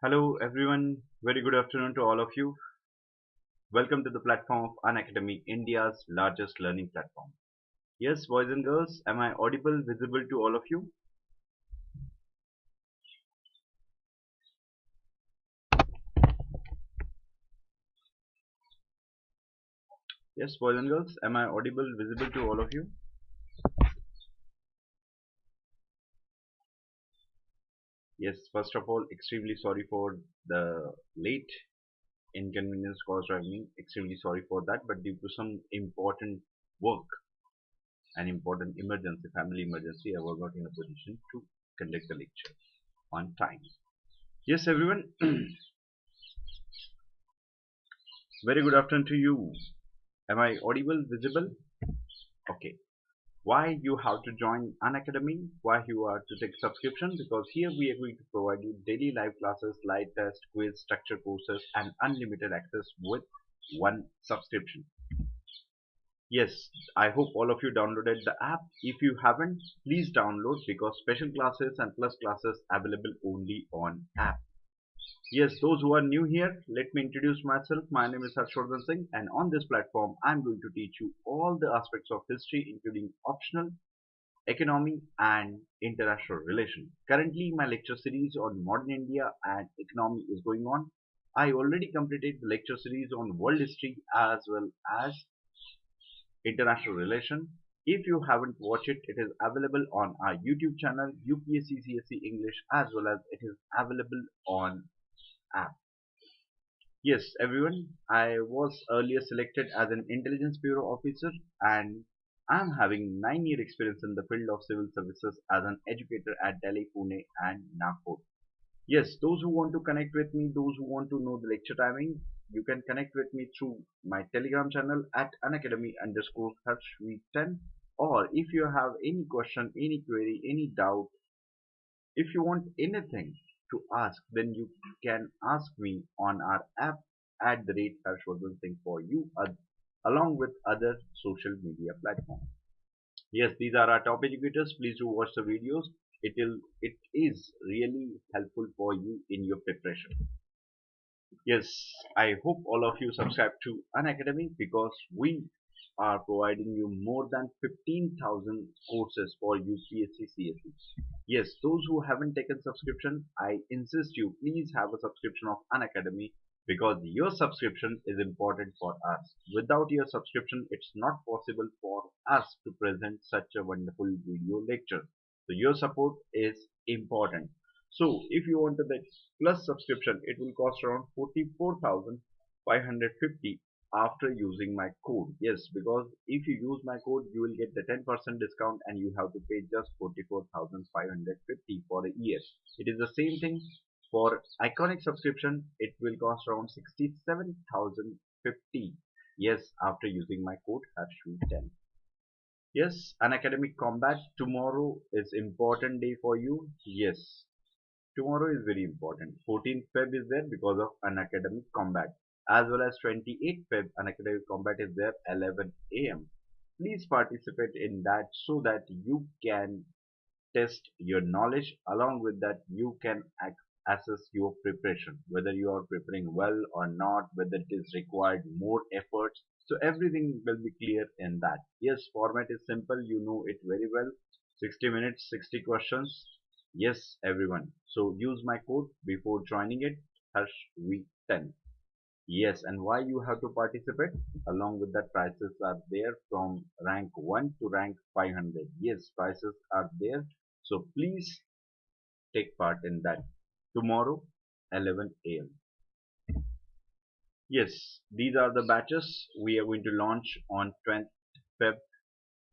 Hello everyone, very good afternoon to all of you. Welcome to the platform of Unacademy, India's largest learning platform. Yes, boys and girls, am I audible, visible to all of you? Yes, boys and girls, am I audible, visible to all of you? Yes, first of all, extremely sorry for the late inconvenience caused by me. Extremely sorry for that, but due to some important work and important emergency, family emergency, I was not in a position to conduct the lecture on time. Yes, everyone, very good afternoon to you. Am I audible, visible? Okay. Why you have to join Unacademy? Why you are to take subscription? Because here we are going to provide you daily live classes, live test, quiz, structured courses, and unlimited access with one subscription. Yes, I hope all of you downloaded the app. If you haven't, please download because special classes and plus classes available only on app. Yes, those who are new here, let me introduce myself. My name is Harshvardhan Singh, and on this platform, I'm going to teach you all the aspects of history, including optional, economy, and international relations. Currently, my lecture series on modern India and economy is going on. I already completed the lecture series on world history as well as international relation. If you haven't watched it, it is available on our YouTube channel, UPSC CSE English, as well as it is available on app. Yes, everyone, I was earlier selected as an intelligence bureau officer and I'm having 9-year experience in the field of civil services as an educator at Delhi, Pune and Nagpur. Yes, those who want to connect with me, those who want to know the lecture timing, you can connect with me through my Telegram channel at unacademy_Harshv10, or if you have any question, any query, any doubt, if you want anything to ask, then you can ask me on our app at the rate Harshvardhan Singh for you, along with other social media platforms. Yes, these are our top educators. Please do watch the videos. It is really helpful for you in your preparation. Yes, I hope all of you subscribe to Unacademy because we are providing you more than 15,000 courses for UPSC CSE. Yes, those who haven't taken subscription, I insist you please have a subscription of Unacademy because your subscription is important for us. Without your subscription, it's not possible for us to present such a wonderful video lecture. So your support is important. So if you want the plus subscription, it will cost around 44,550 after using my code. Yes, because if you use my code, you will get the 10% discount and you have to pay just 44,550 for a year. It is the same thing for iconic subscription. It will cost around 67,050. Yes, after using my code HARSHV10. Yes, an academic combat tomorrow is important day for you. Yes, tomorrow is very important. 14th Feb is there because of an academic combat, as well as 28th Feb an academic combat is there 11 a.m. Please participate in that so that you can test your knowledge. Along with that, you can assess your preparation, whether you are preparing well or not, whether it is required more efforts. So everything will be clear in that. Yes, format is simple, you know it very well. 60 minutes, 60 questions. Yes, everyone. So use my code before joining it, HARSHV10. Yes, and why you have to participate? Along with that, prices are there from rank 1 to rank 500. Yes, prices are there. So please take part in that tomorrow, 11 a.m. Yes, these are the batches we are going to launch on 20th Feb.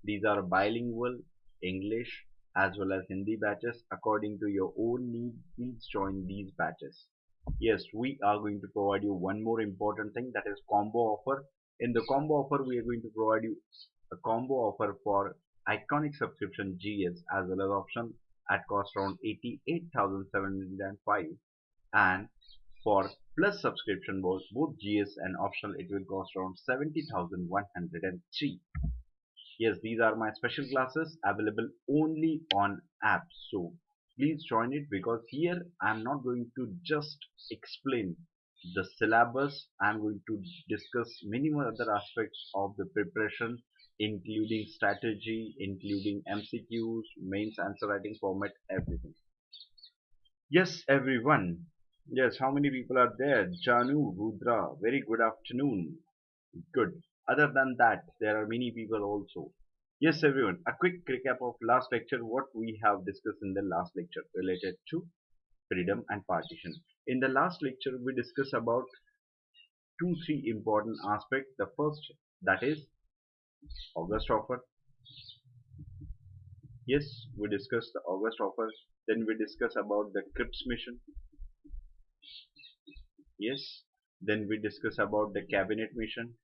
These are bilingual English as well as Hindi batches. According to your own need, please join these batches. Yes, we are going to provide you one more important thing, that is combo offer. In the combo offer, we are going to provide you a combo offer for iconic subscription GS as well as option at cost around 88,705, and for plus subscription both GS and optional it will cost around 70,103. Yes, these are my special classes available only on app. So Please join it, because here I'm not going to just explain the syllabus. I'm going to discuss many more other aspects of the preparation, including strategy, including MCQs, mains answer writing format, everything. Yes, everyone. Yes, how many people are there? Janu, Rudra, very good afternoon. Good. Other than that, there are many people also. Yes, everyone. A quick recap of last lecture, what we have discussed in the last lecture related to freedom and partition. In the last lecture, we discussed about three important aspects. The first, that is August offer. Yes, we discussed the August offer. Then we discussed about the Cripps mission. Yes. Then we discussed about the cabinet mission.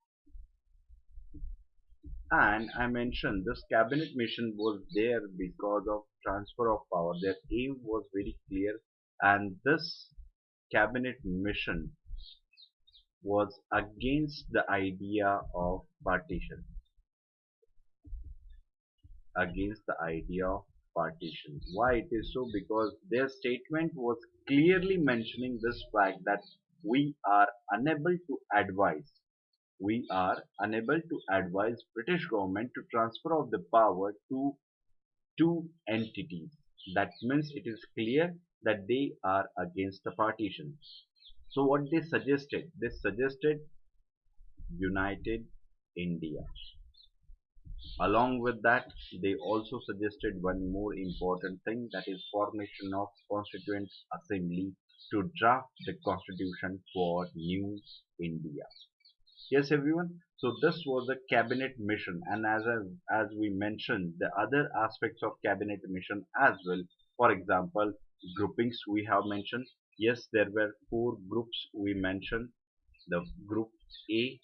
And I mentioned this cabinet mission was there because of transfer of power. Their aim was very clear, and this cabinet mission was against the idea of partition. Against the idea of partition. Why it is so? Because their statement was clearly mentioning this fact that we are unable to advise we are unable to advise British government to transfer of the power to two entities. That means it is clear that they are against the partition. So what they suggested? They suggested United India. Along with that, they also suggested one more important thing, that is formation of Constituent Assembly to draft the constitution for new India. Yes, everyone. So this was a cabinet mission, and as we mentioned, the other aspects of cabinet mission as well. For example, groupings we have mentioned. Yes, there were four groups we mentioned. The group A,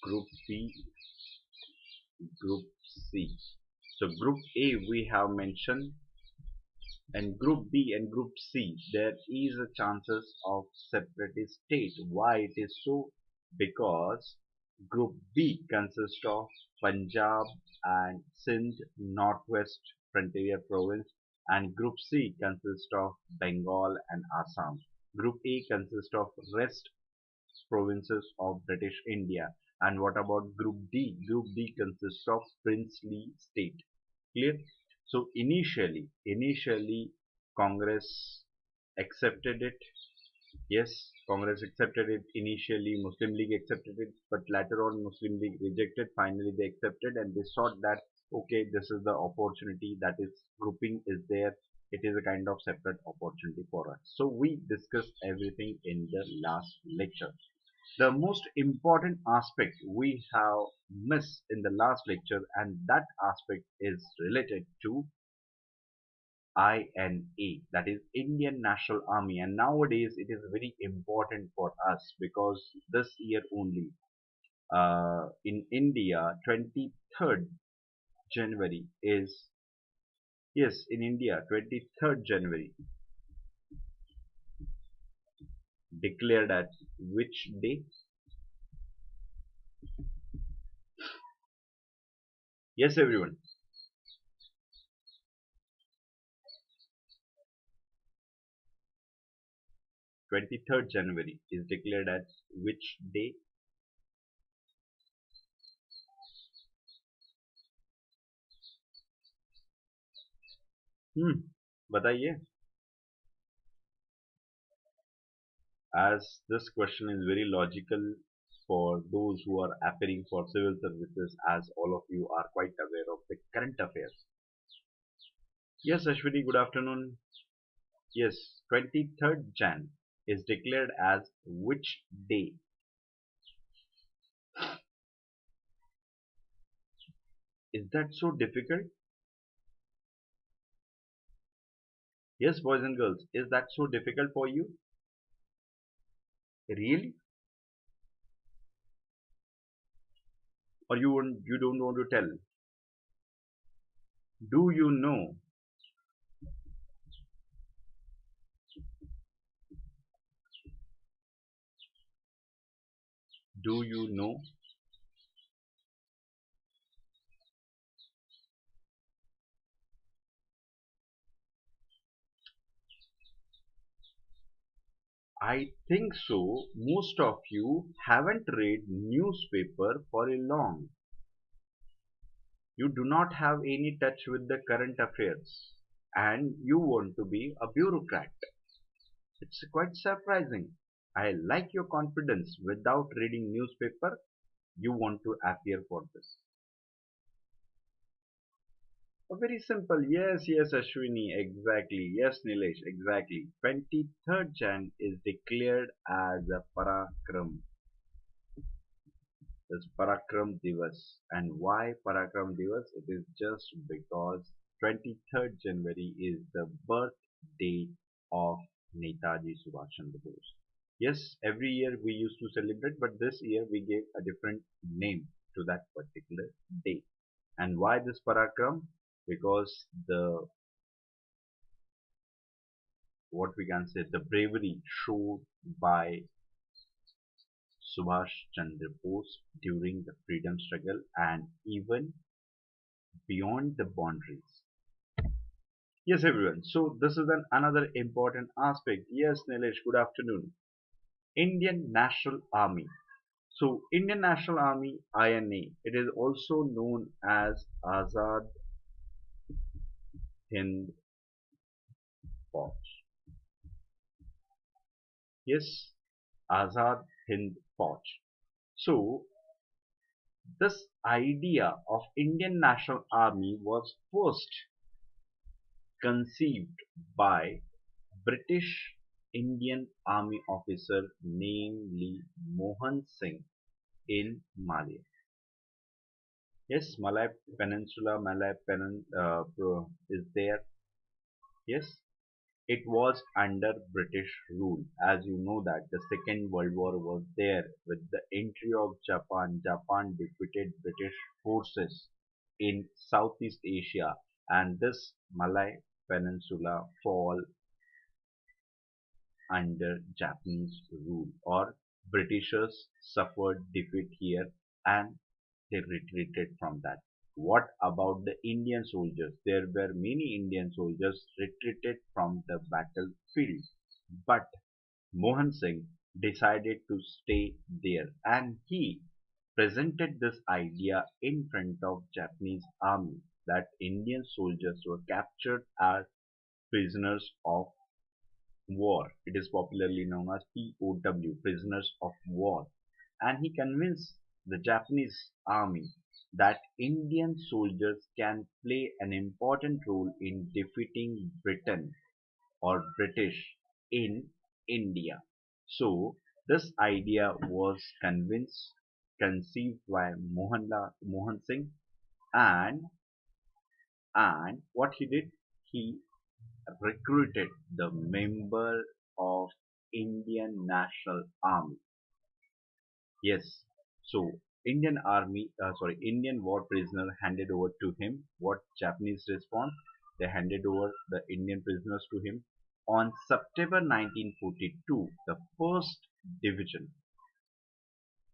group B, group C. So group A we have mentioned, and group B and group C, there is a chances of separatist state. Why it is so? Because group B consists of Punjab and Sindh Northwest Frontier Province, and group C consists of Bengal and Assam. Group A consists of rest provinces of British India. And what about group D? Group D consists of princely state. Clear? So initially Congress accepted it. Yes, Congress accepted it. Initially Muslim League accepted it, but later on Muslim League rejected. Finally they accepted, and they thought that okay, this is the opportunity, that is grouping is there. It is a kind of separate opportunity for us. So we discussed everything in the last lecture. The most important aspect we have missed in the last lecture, and that aspect is related to INA, that is Indian National Army. And nowadays it is very important for us, because this year only in India 23rd January is, yes, in India 23rd January declared at which day? Yes, everyone. 23rd January is declared as which day? बताइए. As this question is very logical for those who are appearing for civil services, as all of you are quite aware of the current affairs. Yes, Ashwini, good afternoon. Yes, 23rd Jan is declared as which day? Is that so difficult? Yes, boys and girls, is that so difficult for you? Really? Or you don't want to tell? Do you know? Do you know? I think so. Most of you haven't read newspaper for a long. You do not have any touch with the current affairs, and you want to be a bureaucrat. It's quite surprising. I like your confidence. Without reading newspaper, you want to appear for this. Very simple. Yes, yes, Ashwini, exactly. Yes, Nilesh, exactly. 23rd Jan is declared as a Parakram. It's Parakram Divas. And why Parakram Divas? It is just because 23rd January is the birth date of Netaji Subhash Chandra Bose. Yes, every year we used to celebrate, but this year we gave a different name to that particular day. And why this Parakram? Because the what we can say the bravery shown by Subhash Chandra Bose during the freedom struggle and even beyond the boundaries. Yes, everyone. So this is another important aspect. Yes, Nilesh, good afternoon. Indian National Army. So Indian National Army INA, it is also known as Azad Hind Fauj. Yes, Azad Hind Fauj. So this idea of Indian National Army was first conceived by British Indian Army officer namely Mohan Singh in Malaya. Yes, Malay Peninsula, is there. Yes, it was under British rule. As you know that the Second World War was there with the entry of Japan. Japan defeated British forces in Southeast Asia, and this Malay Peninsula fall under Japanese rule, or Britishers suffered defeat here and they retreated from that. What about the Indian soldiers? There were many Indian soldiers retreated from the battlefield, but Mohan Singh decided to stay there and he presented this idea in front of Japanese army that Indian soldiers were captured as prisoners of war. It is popularly known as POW, prisoners of war. And he convinced the Japanese army that Indian soldiers can play an important role in defeating Britain or British in India. So this idea was conceived by Mohan Singh, and what he did, he recruited the member of Indian National Army. Yes. So Indian war prisoner handed over to him. What Japanese response? They handed over the Indian prisoners to him. On September 1942, the first division,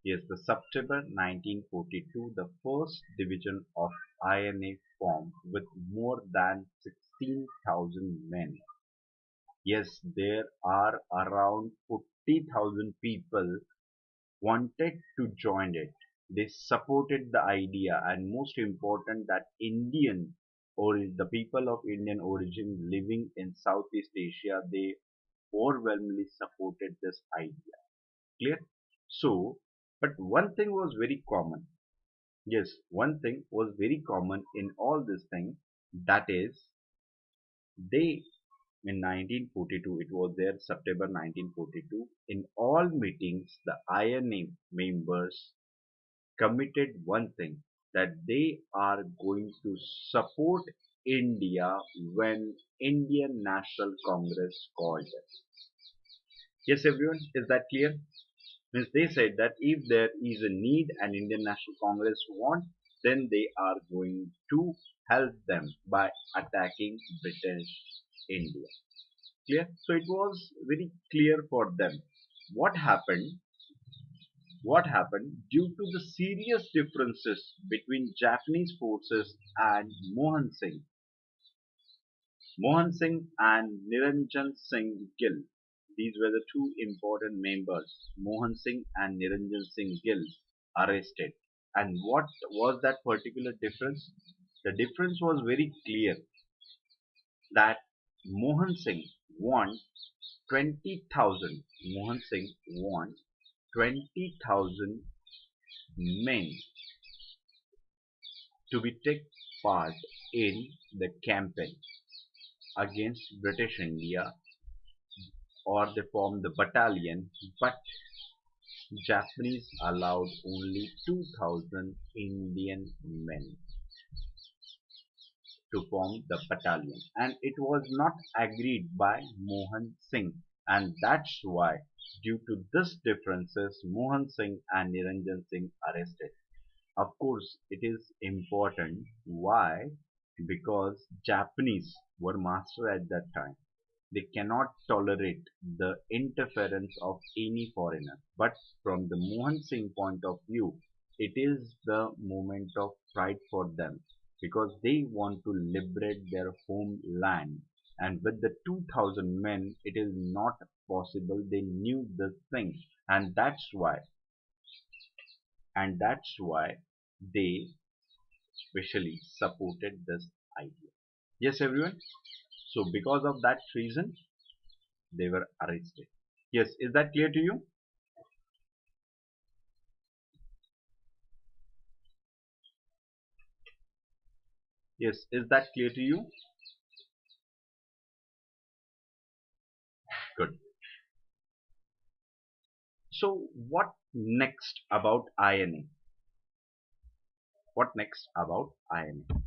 yes, the September 1942, the first division of INA formed with more than 16,000 men. Yes, there are around 40,000 people wanted to join it. They supported the idea, and most important that Indian or the people of Indian origin living in Southeast Asia, they overwhelmingly supported this idea. Clear? So, but one thing was very common. Yes, one thing was very common in all this thing, that is they in 1942, it was there September 1942, in all meetings the INA members committed one thing, that they are going to support India when Indian National Congress called it. Yes, everyone, is that clear? Means they said that if there is a need and Indian National Congress want, then they are going to help them by attacking British India. Clear? So it was very clear for them. What happened? What happened due to the serious differences between Japanese forces and Mohan Singh. Mohan Singh and Niranjan Singh Gill. these were the two important members, Mohan Singh and Niranjan Singh Gill, arrested. And what was that particular difference? The difference was very clear that Mohan Singh won 20,000. Mohan Singh won 20,000 men to be take part in the campaign against British India, or they formed the battalion, but Japanese allowed only 2,000 Indian men to form the battalion, and it was not agreed by Mohan Singh, and that's why due to this differences Mohan Singh and Niranjan Singh arrested. Of course, it is important. Why? Because Japanese were master at that time. They cannot tolerate the interference of any foreigner. But from the Mohan Singh point of view, it is the moment of pride for them because they want to liberate their homeland. And with the 2,000 men, it is not possible. They knew this thing, and that's why they specially supported this idea. Yes, everyone. So because of that reason, they were arrested. Yes, is that clear to you? Yes, is that clear to you? Good. So what next about INA? What next about INA?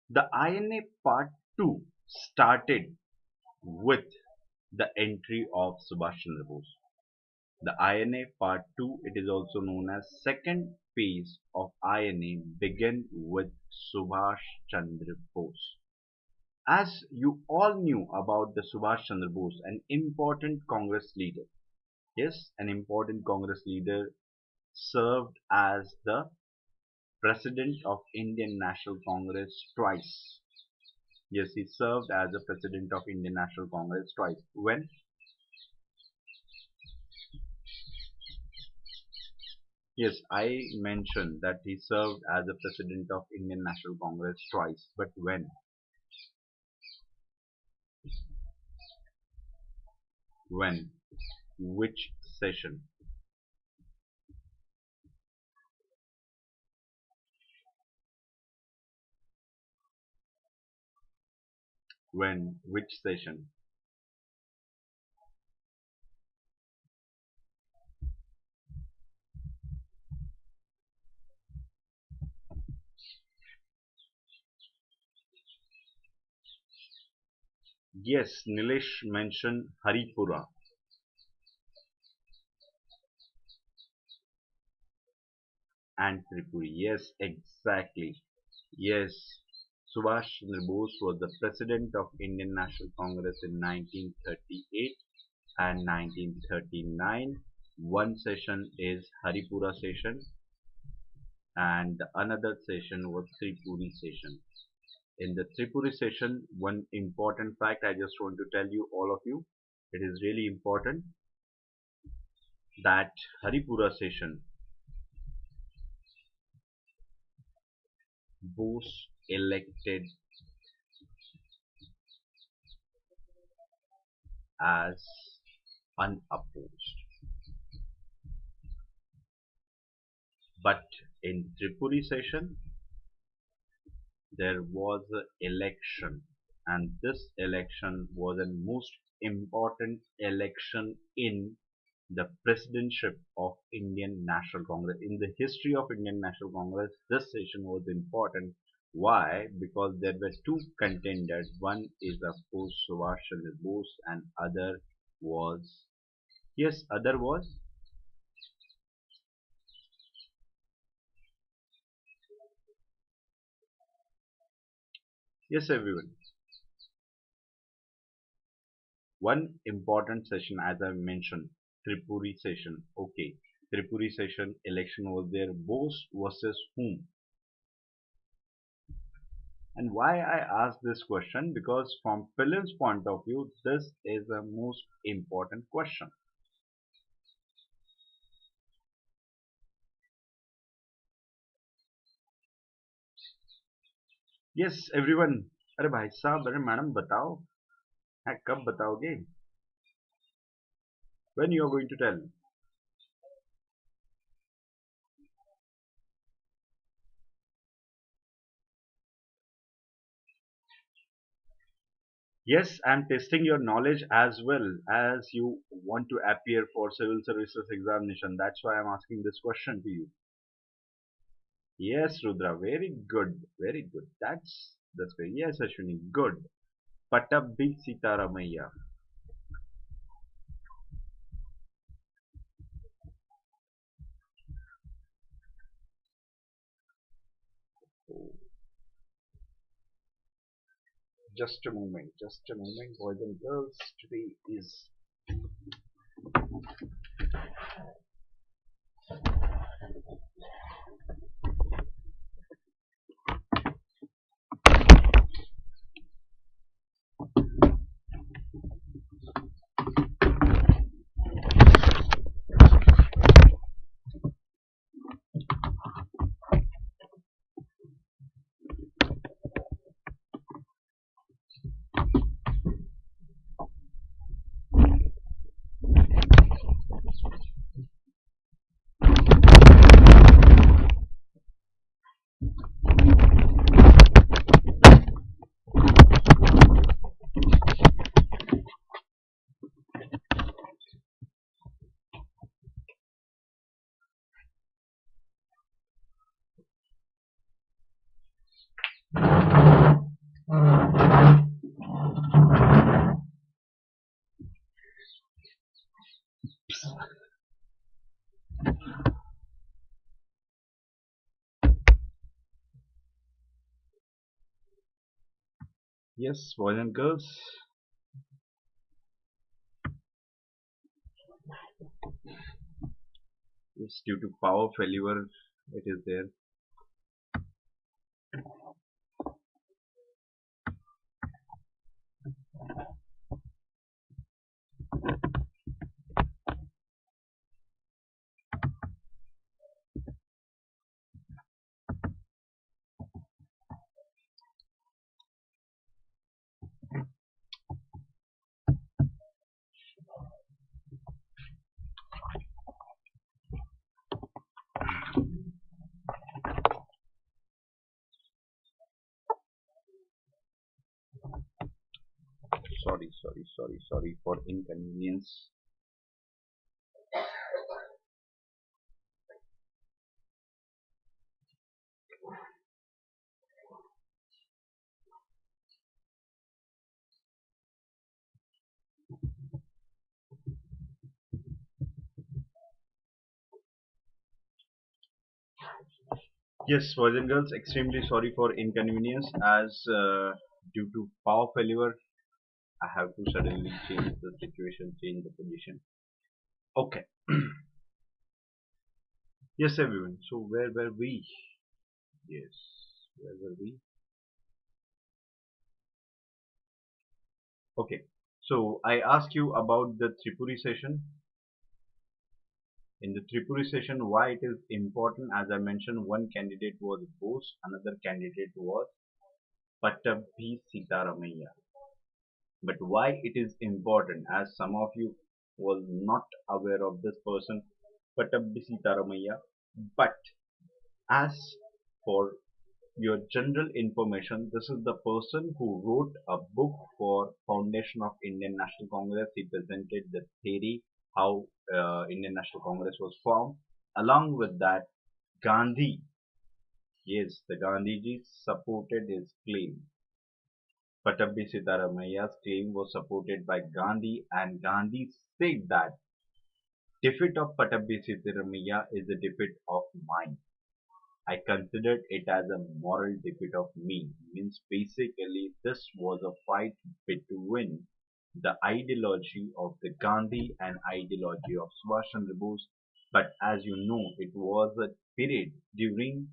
The INA Part 2 started with the entry of Subhash Chandra Bose. The INA Part 2, it is also known as second phase of INA, began with Subhash Chandra Bose. As you all knew about the Subhash Chandra Bose, an important Congress leader. Yes, an important Congress leader served as the President of Indian National Congress twice. Yes, he served as the President of Indian National Congress twice. When? Yes, I mentioned that he served as the President of Indian National Congress twice. But when? When? Which session? When? Which session? Yes, Nilesh mentioned Haripura and Tripoli. Yes, exactly. Yes, Subhash Chandra Bose was the President of Indian National Congress in 1938 and 1939. One session is Haripura session and another session was Tripoli session. In the Tripoli session, one important fact I just want to tell you, all of you, it is really important that Haripura session, Bose elected as unopposed. But in Tripoli session, there was an election, and this election was the most important election in the presidentship of Indian National Congress. In the history of Indian National Congress, this session was important. Why? Because there were two contenders. One is of course Subhash Chandra Bose and other was, yes, other was, yes, everyone. One important session, as I mentioned, Tripuri session. Okay, Tripuri session election was there. Bose versus whom? And why I ask this question? Because from Philip's point of view, this is the most important question. Yes, everyone. अरे भाई साहब, अरे madam बताओ, कब बताओगे? When you are going to tell? Yes, I'm testing your knowledge as well as you want to appear for civil services examination. That's why I'm asking this question to you. Yes, Rudra, very good, very good. That's great. Yes, Ashwini, good. Patabbi Sitaramaya. Just a moment, boys and girls. Today is yes, boys and girls. It's due to power failure. It is there. Sorry for inconvenience. Yes, boys and girls, extremely sorry for inconvenience as due to power failure, I have to suddenly change the situation, change the position. Okay. Yes, everyone. So where were we? Yes, where were we? Okay. So I asked you about the Tripoli session. In the Tripoli session, why it is important? As I mentioned, one candidate was Bose, another candidate was Patabhi Sitaramaya. But why it is important? As some of you was not aware of this person, Patabhi Sitaramaya. But as for your general information, this is the person who wrote a book for foundation of Indian National Congress. He presented the theory how Indian National Congress was formed. Along with that, Gandhi, yes, the Gandhiji supported his claim. Patabhi Sitaramaya's claim was supported by Gandhi, and Gandhi said that defeat of Patabhi Sitaramaya is a defeat of mine. I considered it as a moral defeat of me. Means basically this was a fight between the ideology of the Gandhi and ideology of Subhash Chandra Bose. But as you know, it was a period during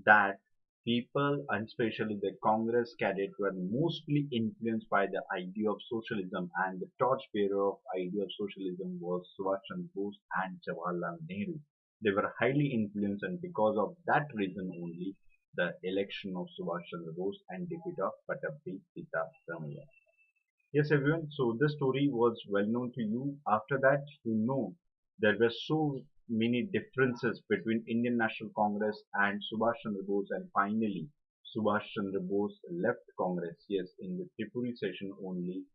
that People, and especially the Congress cadets, were mostly influenced by the idea of socialism, and the torchbearer of idea of socialism was Subhash Chandra Bose and Jawaharlal Nehru. They were highly influenced, and because of that reason only, the election of Subhash Chandra Bose and defeat of Pattabhi Sitaramaiah. Yes, everyone. So this story was well known to you. After that, there were so many differences between Indian National Congress and Subhash Chandra Bose, and finally, Subhash Chandra Bose left Congress. Yes, in the Tripoli session only,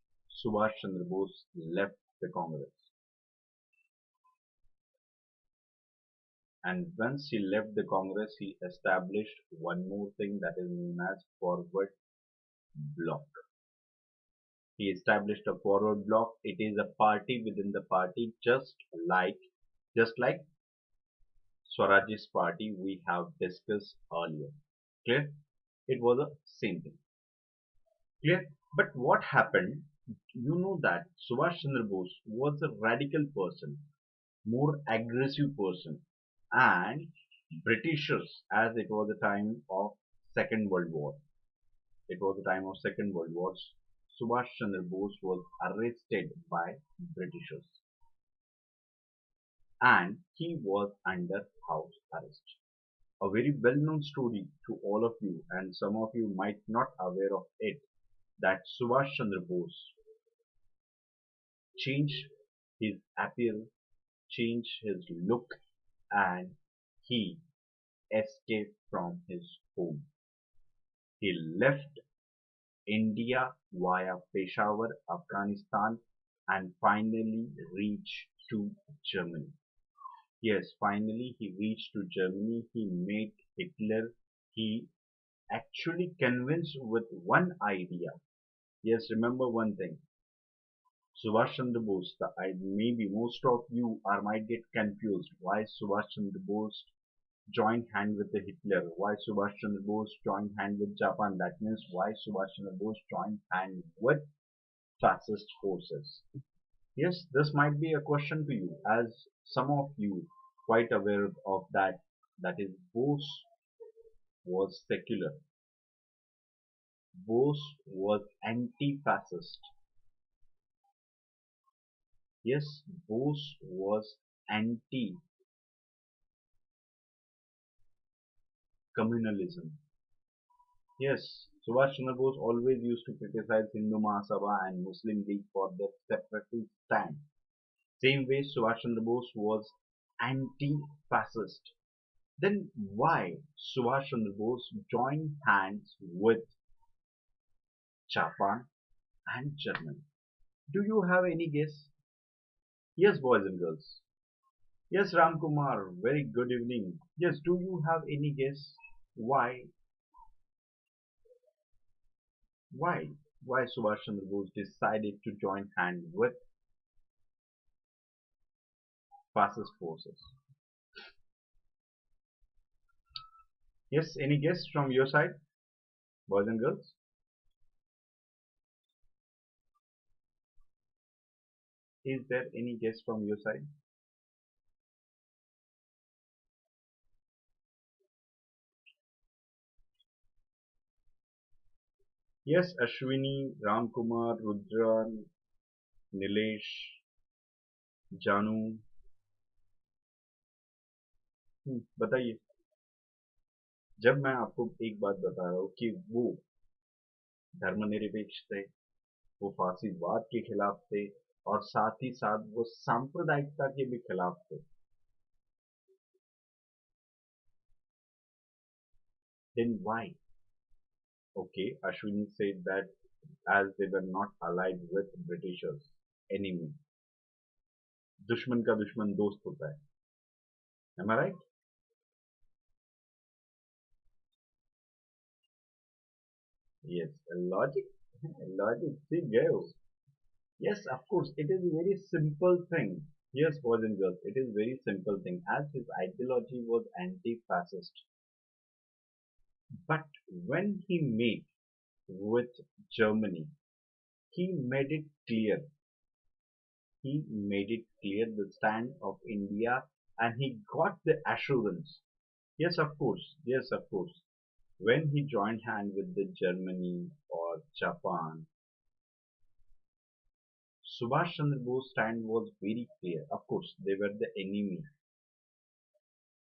Subhash Chandra Bose left the Congress. And once he left the Congress, he established one more thing that is known as Forward Bloc. He established a forward bloc. It is a party within the party, just like Swaraj's party we have discussed earlier. Clear? It was the same thing. Clear? But what happened? You know that Subhash Chandra Bose was a radical person, more aggressive person, and Britishers, as it was the time of Second World War. It was the time of Second World War. Subhash Chandra Bose was arrested by Britishers, and he was under house arrest. A very well-known story to all of you, and some of you might not aware of it, that Subhash Chandra Bose changed his appearance, changed his look, and he escaped from his home. He left India via Peshawar, Afghanistan, and finally reached to Germany. Yes, finally he reached to Germany. He met Hitler. He actually convinced with one idea. Yes, remember one thing. Subhash Chandra Bose, maybe most of you might get confused. Why Subhash Chandra Bose joined hand with the Hitler? Why Subhash Chandra Bose joined hand with Japan? That means why Subhash Chandra Bose joined hand with fascist forces? Yes, this might be a question to you, as some of you quite aware of that. That is, Bose was secular. Bose was anti-fascist. Yes, Bose was anti-communalism. Yes, Subhash Chandra Bose always used to criticize Hindu Mahasabha and Muslim League for their separatist stand. Same way Subhash Chandra Bose was anti-fascist. Then why Subhash Chandra Bose joined hands with Japan and Germany? Do you have any guess? Yes, boys and girls. Yes, Ram Kumar, very good evening. Yes, do you have any guess why why why Subhash Chandra Bose decided to join hand with fascist forces? Yes, any guess from your side, boys and girls? Is there any guess from your side? Yes, Ashwini, Ram Kumar, Rudra, Nilesh, जानू बताइए। जब मैं आपको एक बात बता रहा हूँ कि वो धर्मनिरपेक्ष थे, वो फासीवाद के खिलाफ थे, और साथ ही साथ वो सांप्रदायिकता के भी खिलाफ थे, then why? Okay, Ashwini said that as they were not allied with Britishers, enemy, दुश्मन का दुश्मन दोस्त होता है, am I right? Yes, logic, see, go. Yes, of course, it is a very simple thing. Yes, boys and girls, it is very simple thing. As his ideology was anti-fascist, but when he met with Germany, he made it clear. He made it clear the stand of India, and he got the assurance. Yes, of course. Yes, of course. When he joined hand with the Germany or Japan, Subhash Chandra Bose's stand was very clear. Of course, they were the enemy.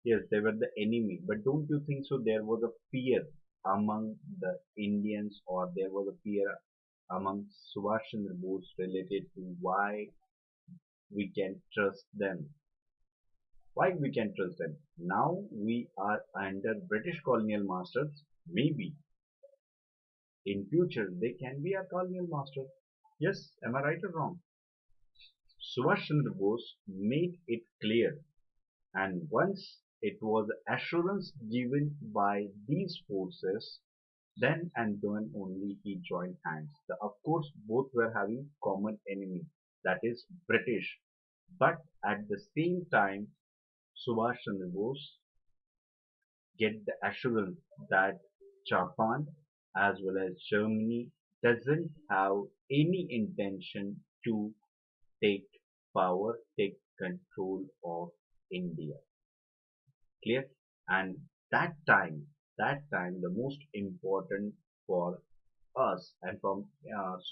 Yes, they were the enemy. But don't you think so? There was a fear among the Indians, or there was a fear among Subhash Chandra Bose related to why we can trust them. Why we can trust them? Now we are under British colonial masters. Maybe in future they can be our colonial masters. Yes, am I right or wrong? Subhash Chandra Bose made it clear, and once it was assurance given by these forces, then and then only he joined hands. Of course, both were having common enemy, that is British. But at the same time, Subhash Chandra Bose get the assurance that Japan as well as Germany doesn't have any intention to take power, take control of India. Clear? And that time, the most important for us and from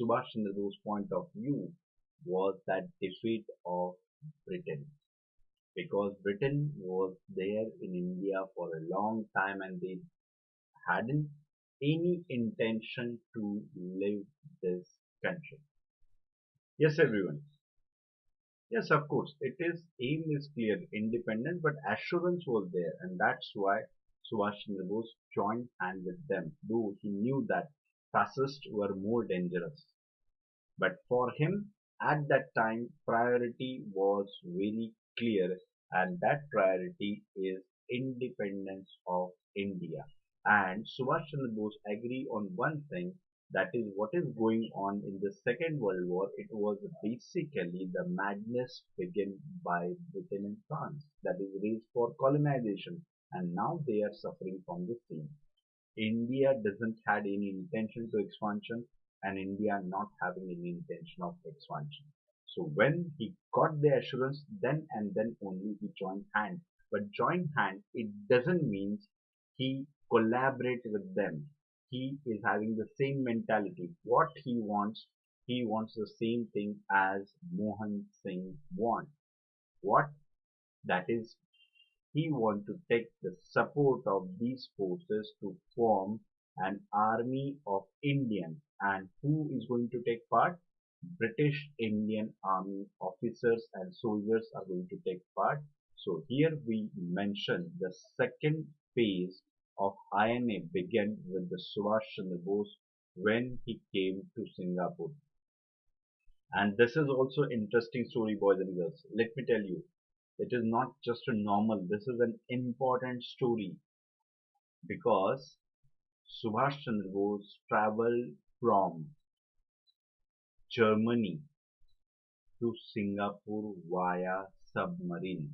Subhash Chandra Bose's point of view was that defeat of Britain, because Britain was there in India for a long time and they hadn't any intention to leave this country. Yes, everyone. Yes, of course. It is aim is clear, independence, but assurance was there, and that's why Subhash Chandra Bose joined hand with them, though he knew that fascists were more dangerous. But for him, at that time, priority was very clear, and that priority is independence of India. And Subhash Chandra Bose agree on one thing, that is what is going on in the Second World War. It was basically the madness begun by Britain and France, that is raised for colonization, and now they are suffering from the same. India doesn't had any intention to expansion, and India not having any intention of expansion. So when he got the assurance, then and then only he joined hand. But join hand, it doesn't mean he collaborate with them. He is having the same mentality. What he wants the same thing as Mohan Singh want. What? That is, he want to take the support of these forces to form an army of Indians. And who is going to take part? British Indian Army officers and soldiers are going to take part. So here we mention the second phase of INA began with the Subhash Chandra Bose when he came to Singapore. And this is also interesting story, boys and girls. Let me tell you, it is not just a normal, this is an important story, because Subhash Chandra Bose traveled from Germany to Singapore via submarine.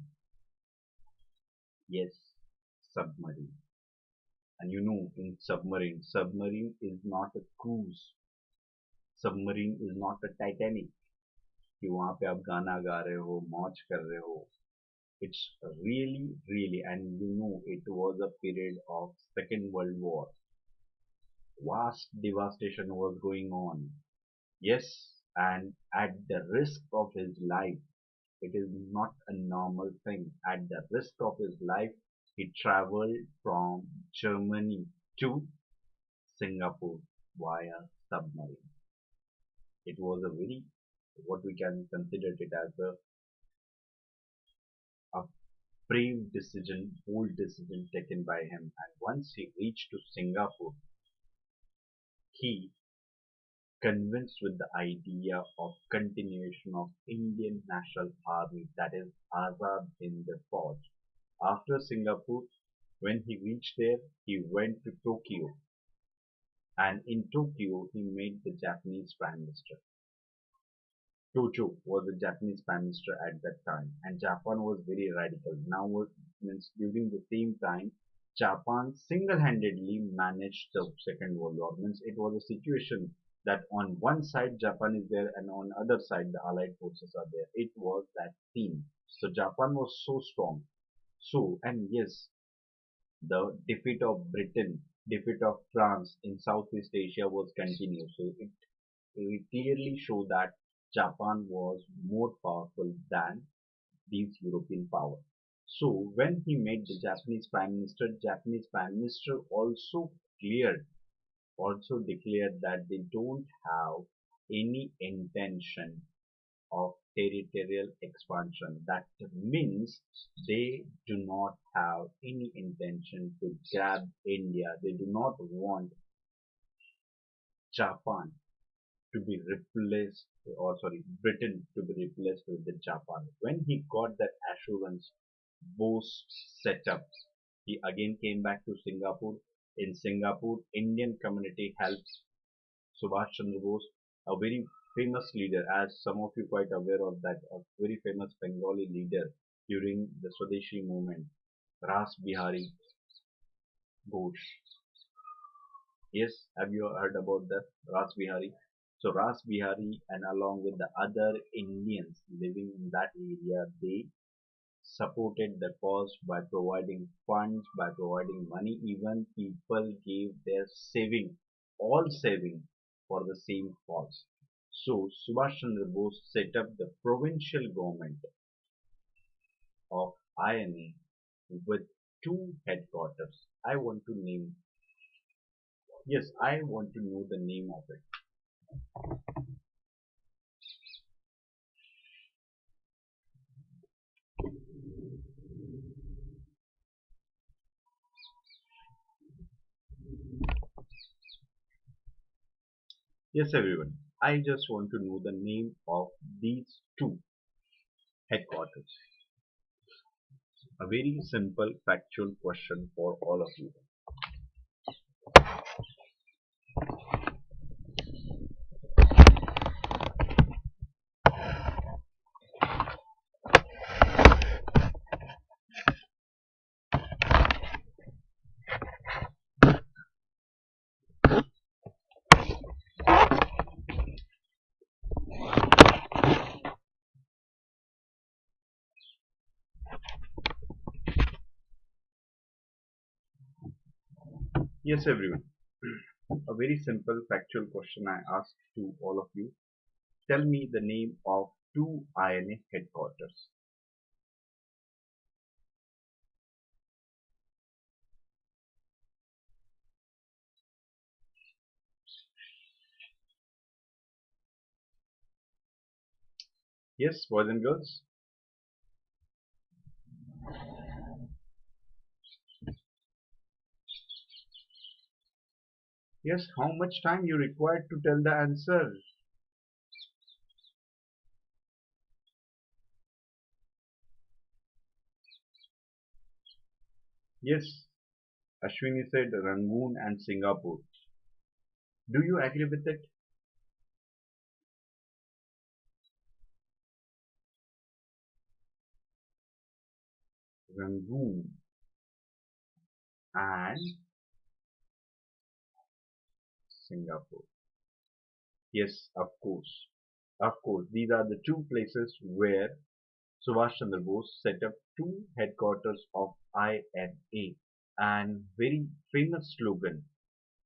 Yes, submarine. And you know, in submarine is not a cruise. Submarine is not a Titanic कि वहां पे आप गाना गा रहे हो, मौज कर रहे हो. It's really, and you know, it was a period of Second World War. Vast devastation was going on. Yes, and at the risk of his life, it is not a normal thing. At the risk of his life, he traveled from Germany to Singapore via submarine. It was a very, what we can consider it as a brave decision, bold decision taken by him. And once he reached to Singapore, he convinced with the idea of continuation of Indian National Army, that is Azad Hind Fauj. After Singapore, when he reached there, he went to Tokyo, and in Tokyo he met the Japanese Prime Minister. Tojo was the Japanese Prime Minister at that time, and Japan was very radical. Now, means during the same time, Japan single-handedly managed the Second World War. Means it was a situation that on one side Japan is there, and on other side the Allied forces are there. It was that team. So Japan was so strong. So, and yes, the defeat of Britain defeat of France in Southeast Asia was continued. So it clearly showed that Japan was more powerful than these European powers. So when he met the Japanese Prime Minister also declared that they don't have any intention of territorial expansion. That means they do not have any intention to grab India. They do not want Japan to be replaced, or sorry, Britain to be replaced with the Japan. When he got that assurance, Bose set up. He again came back to Singapore. In Singapore, Indian community helped Subhash Chandra Bose, a very famous leader, as some of you quite aware of that, a very famous Bengali leader during the Swadeshi movement, Ras Bihari Bose. Yes, have you heard about that, Ras Bihari? So Ras Bihari and along with the other Indians living in that area, they supported the cause by providing funds, by providing money. Even people gave their all saving for the same cause. So Subhash Chandra Bose set up the provincial government of INA with two headquarters. I want to name, yes, I want to know the name of it. Yes, everyone. I just want to know the name of these two headquarters. A very simple factual question for all of you. Yes, everyone. A very simple factual question I ask to all of you. Tell me the name of two INA headquarters. Yes, boys and girls. Yes, how much time you required to tell the answer? Yes, Ashwini said Rangoon and Singapore. Do you agree with it? Rangoon and Singapore. Yes, of course. Of course, these are the two places where Subhash Chandra Bose set up two headquarters of INA, and very famous slogan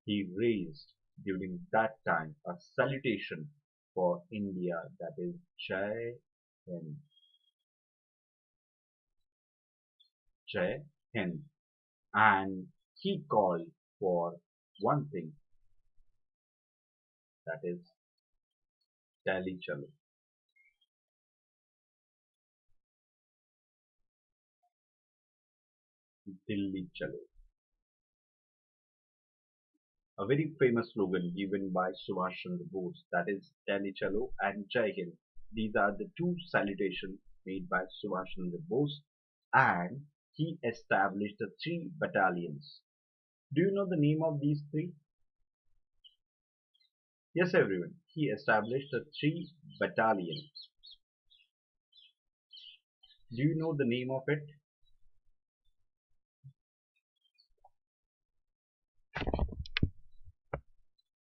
he raised during that time, a salutation for India, that is Jai Hind. Jai Hind. And he called for one thing, that is Delhi Chalo. Delhi Chalo. A very famous slogan given by Subhash Chandra Bose, that is Delhi Chalo and Jai Hind. These are the two salutations made by Subhash Chandra Bose, and he established the three battalions. Do you know the name of these three? Yes, everyone. He established the three battalions. Do you know the name of it?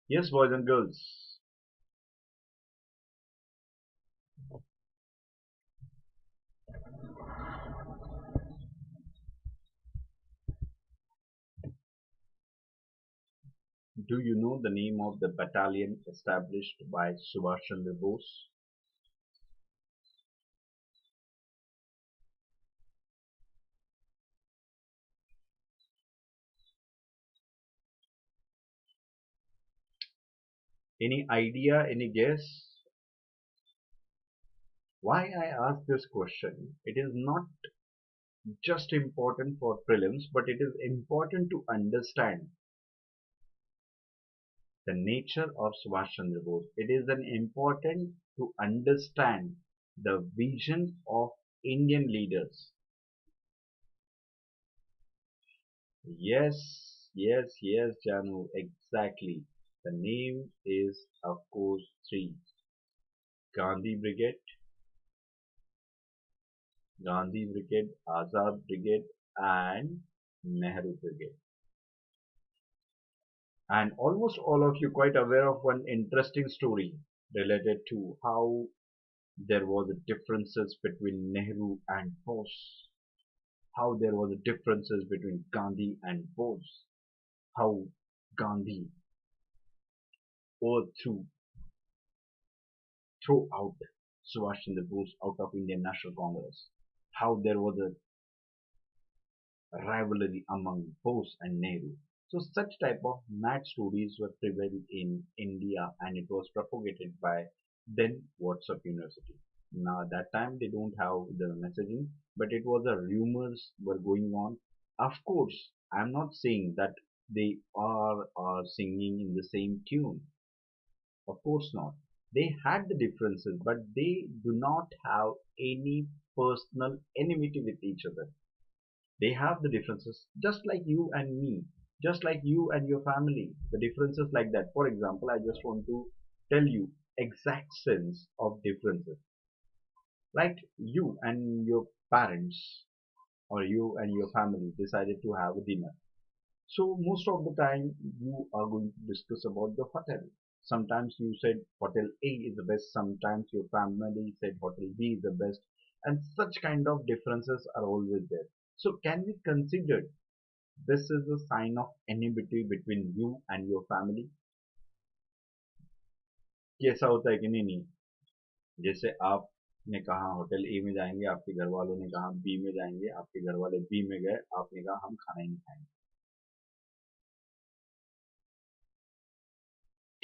Yes, boys and girls. Do you know the name of the battalion established by Subhash Chandra Bose? Any idea, any guess? Why I ask this question? It is not just important for prelims, but it is important to understand the nature of Subhash Chandra Bose. It is an important to understand the vision of Indian leaders. Yes, Janu, exactly. The name is, of course, three: Gandhi Brigade, Azad Brigade, and Nehru Brigade. And almost all of you quite aware of one interesting story related to how there was a differences between Nehru and Bose, how there was a differences between Gandhi and Bose, how Gandhi overthrew, threw out Subhash Chandra Bose out of Indian National Congress, how there was a rivalry among Bose and Nehru. So such type of mad stories were prevalent in India and it was propagated by then WhatsApp University. Now that time they don't have the messaging, but it was a rumors were going on. Of course, I'm not saying that they are singing in the same tune. Of course not. They had the differences, but they do not have any personal enmity with each other. They have the differences just like you and me, just like you and your family. The differences like that. For example, I just want to tell you exact sense of differences. Like you and your parents or you and your family decided to have a dinner. So most of the time you are going to discuss about the hotel. Sometimes you said hotel A is the best, sometimes your family said hotel B is the best, and such kind of differences are always there. So can we consider this is a sign of enmity between you and your family? ये ऐसा होता है कि नहीं? जैसे आपने कहा hotel ए में जाएंगे, आपके घर वालों ने कहा बी में जाएंगे, आपके घर वाले बी में गए, आपने कहा हम खाना ही नहीं खाएंगे.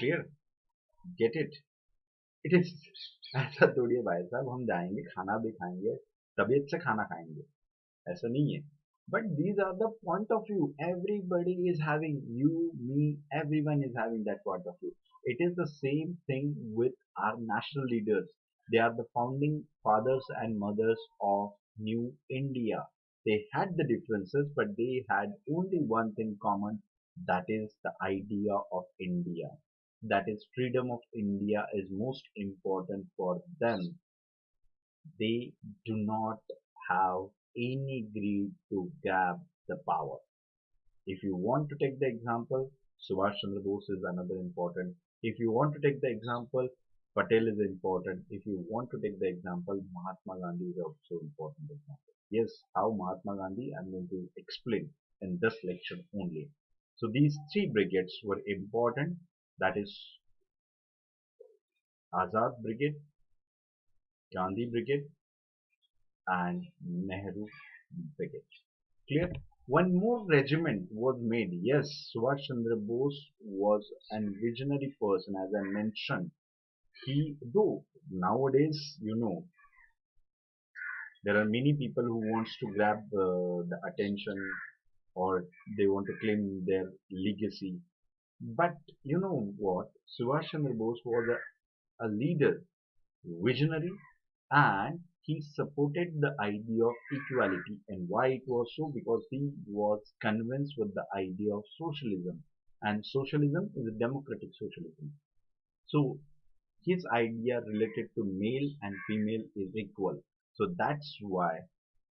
Clear? Get it? It is ऐसा थोड़ी है भाई साहब, हम जाएंगे खाना भी खाएंगे, तबीयत से खाना खाएंगे, ऐसा नहीं है. But these are the point of view. Everybody is having, you, me, everyone is having that point of view. It is the same thing with our national leaders. They are the founding fathers and mothers of New India. They had the differences, but they had only one thing common, that is the idea of India. That is freedom of India is most important for them. They do not have any greed to grab the power. If you want to take the example, Subhash Chandra Bose is another important. If you want to take the example, Patel is important. If you want to take the example, Mahatma Gandhi is also important example. Yes, how Mahatma Gandhi I'm going to explain in this lecture only. So these three brigades were important. That is Azad Brigade, Gandhi Brigade, and Nehru Brigade. Clear? One more regiment was made. Yes, Subhash Chandra Bose was an visionary person, as I mentioned. He, though nowadays, there are many people who wants to grab the attention or they want to claim their legacy. But you know what? Subhash Chandra Bose was a leader, visionary, and he supported the idea of equality. And why it was so? Because he was convinced with the idea of socialism, and socialism is a democratic socialism. So his idea related to male and female is equal. So that's why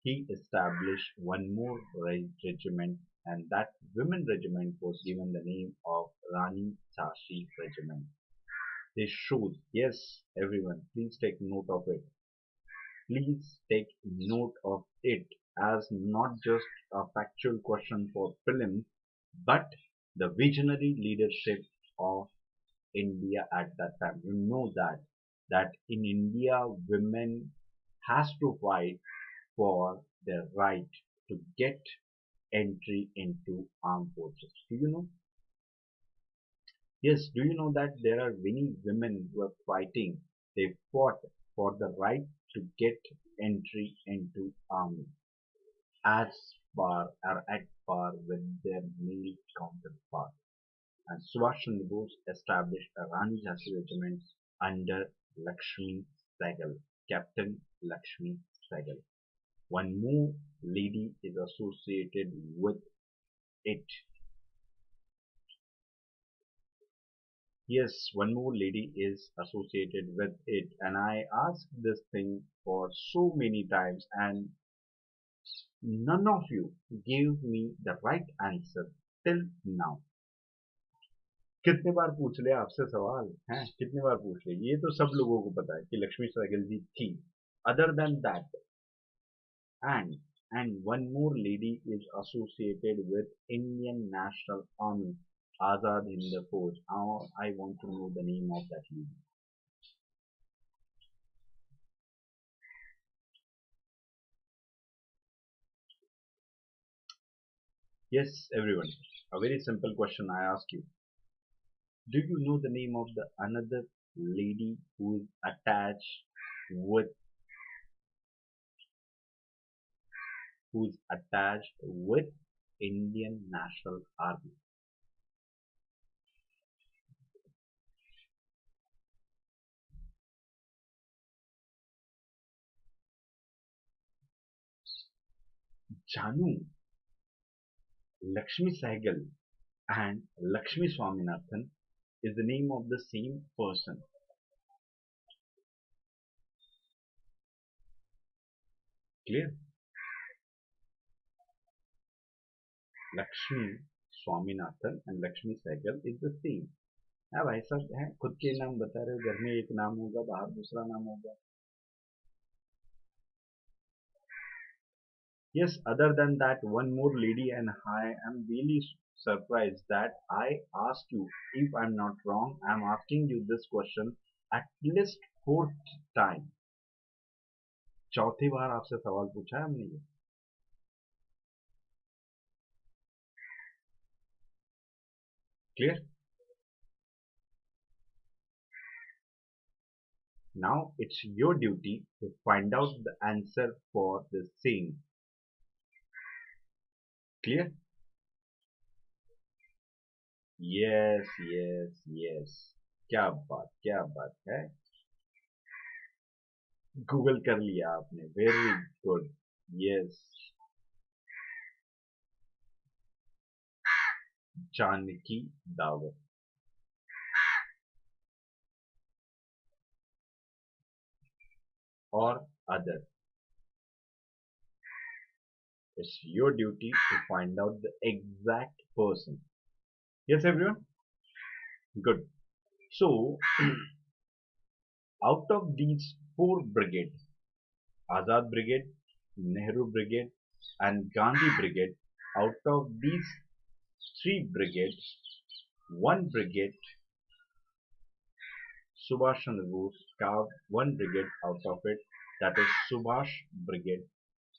he established one more regiment, and that women regiment was given the name of Rani Chashi regiment. This shows, yes, everyone, please take note of it. Please take note of it as not just a factual question for prelims, but the visionary leadership of India at that time. You know that in India women has to fight for their right to get entry into armed forces. Do you know? Yes, do you know that there are many women who are fighting? They fought for the right to get entry into army as par or at par with their male counterpart. And Subhash Chandra Bose established a Rani Jhansi regiment under Lakshmi Sehgal, Captain Lakshmi Sehgal. One more lady is associated with it. Yes, one more lady is associated with it, and I asked this thing for so many times, and none of you gave me the right answer till now. कितने बार पूछ ले आपसे सवाल हैं, कितने बार पूछ ले, ये तो सब लोगों को पता है कि लक्ष्मी सहगल जी थी. Other than that, and one more lady is associated with Indian National Army, Azad Hind Fauj. Now I want to know the name of that lady. Yes, everyone. A very simple question I ask you. Do you know the name of the another lady who is with attached with Indian National Army? Janu, Lakshmi Sehgal and Lakshmi Swaminathan is the name of the same person. Clear? Lakshmi Swaminathan and Lakshmi Sehgal is the same. हाँ भाई साहब हैं, खुद के नाम बता रहे हो, घर में एक नाम होगा, बाहर दूसरा नाम होगा. Yes, other than that, one more lady, and I am really surprised that I asked you. If I'm not wrong, I'm asking you this question at least fourth time. चौथी बार आपसे सवाल पूछा है हमने ये. Clear? Now it's your duty to find out the answer for the same. Clear? Yes, yes, yes. क्या बात है. गूगल कर लिया आपने. Very good. यस. जानकी दावत. Or other. It's your duty to find out the exact person. Yes, everyone? Good. So, out of these four brigades, Azad Brigade, Nehru Brigade, and Gandhi Brigade, out of these three brigades, one brigade, Subhash Chandra Bose carved one brigade out of it, that is Subhash Brigade,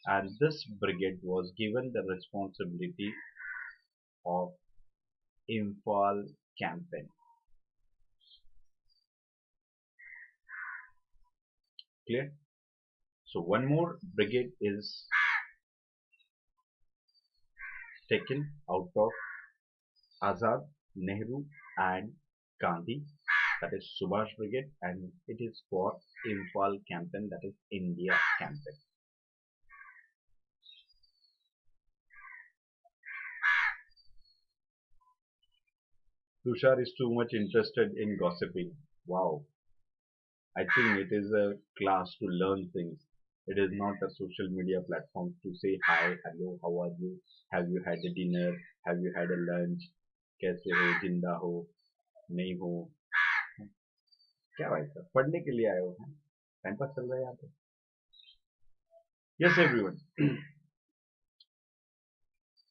and this brigade was given the responsibility of Imphal campaign. Clear? So one more brigade is taken out of Azad, Nehru and Gandhi, that is Subhash Brigade, and it is for Imphal campaign, that is India campaign. Tushar is too much interested in gossiping. Wow. I think it is a class to learn things. It is not a social media platform to say hi, hello, how are you, have you had a dinner, have you had a lunch, कैसे हो, जिंदा हो, नहीं हो. क्या भाई साहब पढ़ने के लिए आए हो हैं, टाइम पास चल रहा है यहाँ पे. Yes, everyone.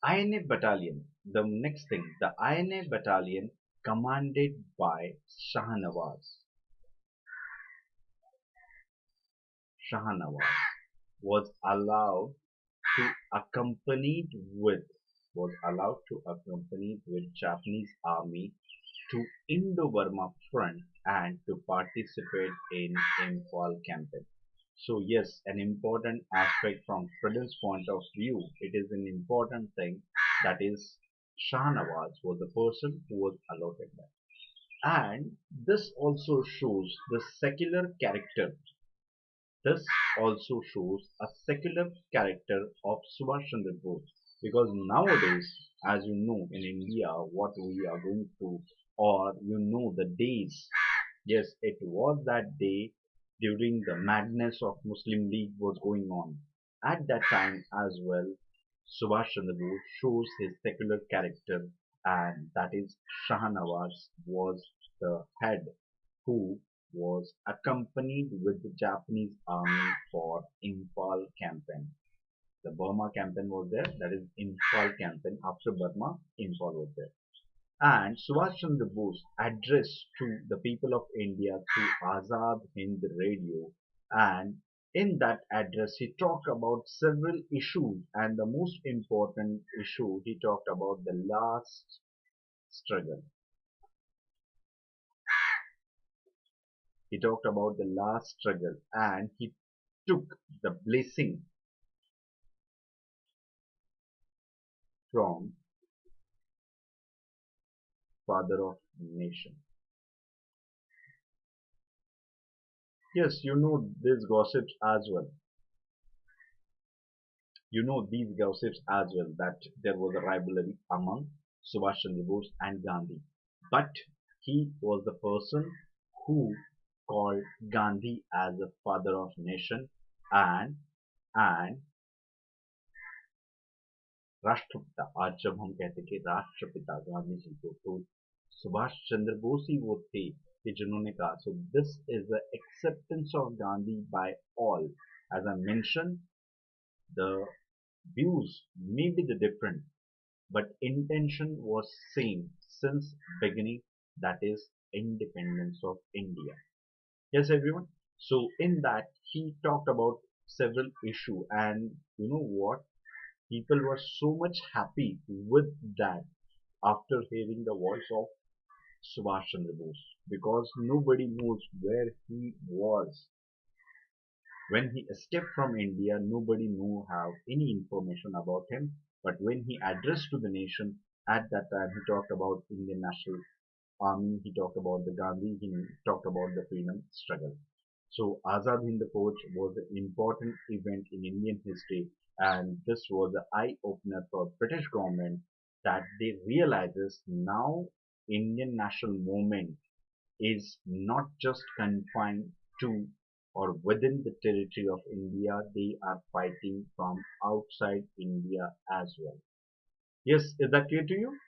INA Battalion. The next thing, the INA Battalion commanded by Shahnawaz was allowed to accompanied with Japanese army to Indo-Burma front and to participate in Imphal campaign. So yes, an important aspect from Freedom's point of view, it is an important thing, that is Shahnawaz was the person who was allotted that. And this also shows the secular character. This also shows a secular character of Subhash Chandra Bose, because nowadays, as you know, in India, what we are going through, or you know the days, yes, it was that day during the madness of Muslim League was going on. At that time as well, Subhash Chandra Bose shows his secular character, and that is Shahnawaz was the head who was accompanied with the Japanese army for Imphal campaign. The Burma campaign was there, that is Imphal campaign. After Burma, Imphal was there. And Subhash Chandra Bose addressed to the people of India through Azad Hind Radio, and in that address he talked about several issues, and the most important issue he talked about the last struggle. He talked about the last struggle, and he took the blessing from father of nation. Yes, you know these gossips as well. You know these gossips as well, that there was a rivalry among Subhash Chandra Bose and Gandhi. But he was the person who called Gandhi as the father of nation, and and राष्ट्रपिता. आज जब हम कहते हैं कि राष्ट्रपिता गांधी जी को, तो सुभाष चंद्र बोस ही वो थे कि जिन्होंने कहा. So this is the acceptance of Gandhi by all. As I mentioned, the views may be the different, but intention was same since beginning, that is independence of India. Yes, everyone. So in that he talked about several issue, and you know what? People were so much happy with that after hearing the voice of Subhash Chandra Bose, because nobody knows where he was when he escaped from India. Nobody knew have any information about him. But when he addressed to the nation at that time, he talked about Indian National Army, he talked about the Gandhi, he talked about the freedom struggle. So Azad Hind Fauj was an important event in Indian history, and this was the eye opener for British government, that they realizes now Indian national movement is not just confined to or within the territory of India, they are fighting from outside India as well. Yes, is that clear to you?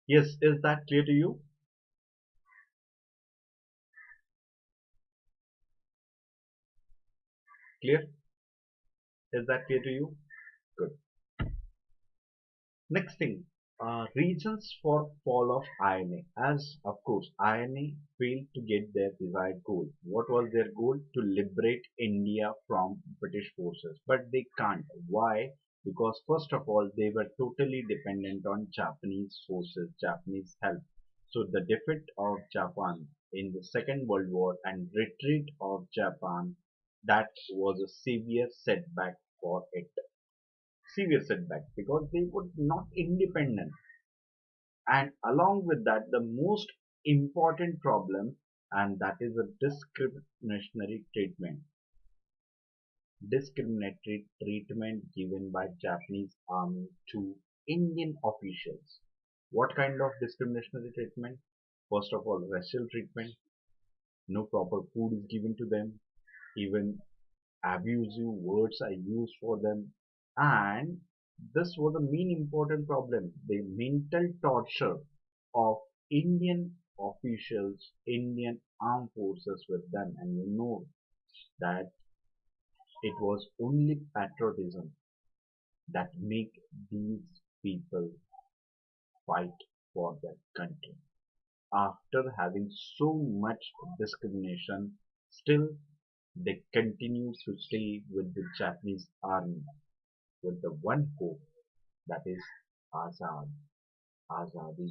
Yes, is that clear to you? Clear? Is that clear to you? Good. Next thing, reasons for fall of INA. As of course, INA failed to get their desired goal. What was their goal? To liberate India from British forces. But they can't. Why? Because first of all, they were totally dependent on Japanese forces, Japanese help. So the defeat of Japan in the Second World War and retreat of Japan, that was a severe setback for it. Severe setback, because they were not independent. And along with that, the most important problem, and that is a discriminatory treatment given by Japanese army to Indian officials. What kind of discriminatory treatment? First of all, racial treatment. No proper food is given to them, even abusive words are used for them, and this was the main important problem, the mental torture of Indian officials, Indian armed forces with them. And you know that it was only patriotism, that make these people fight for their country. After having so much discrimination, still they continue to stay with the Japanese army with the one hope, that is Azad, Azadi.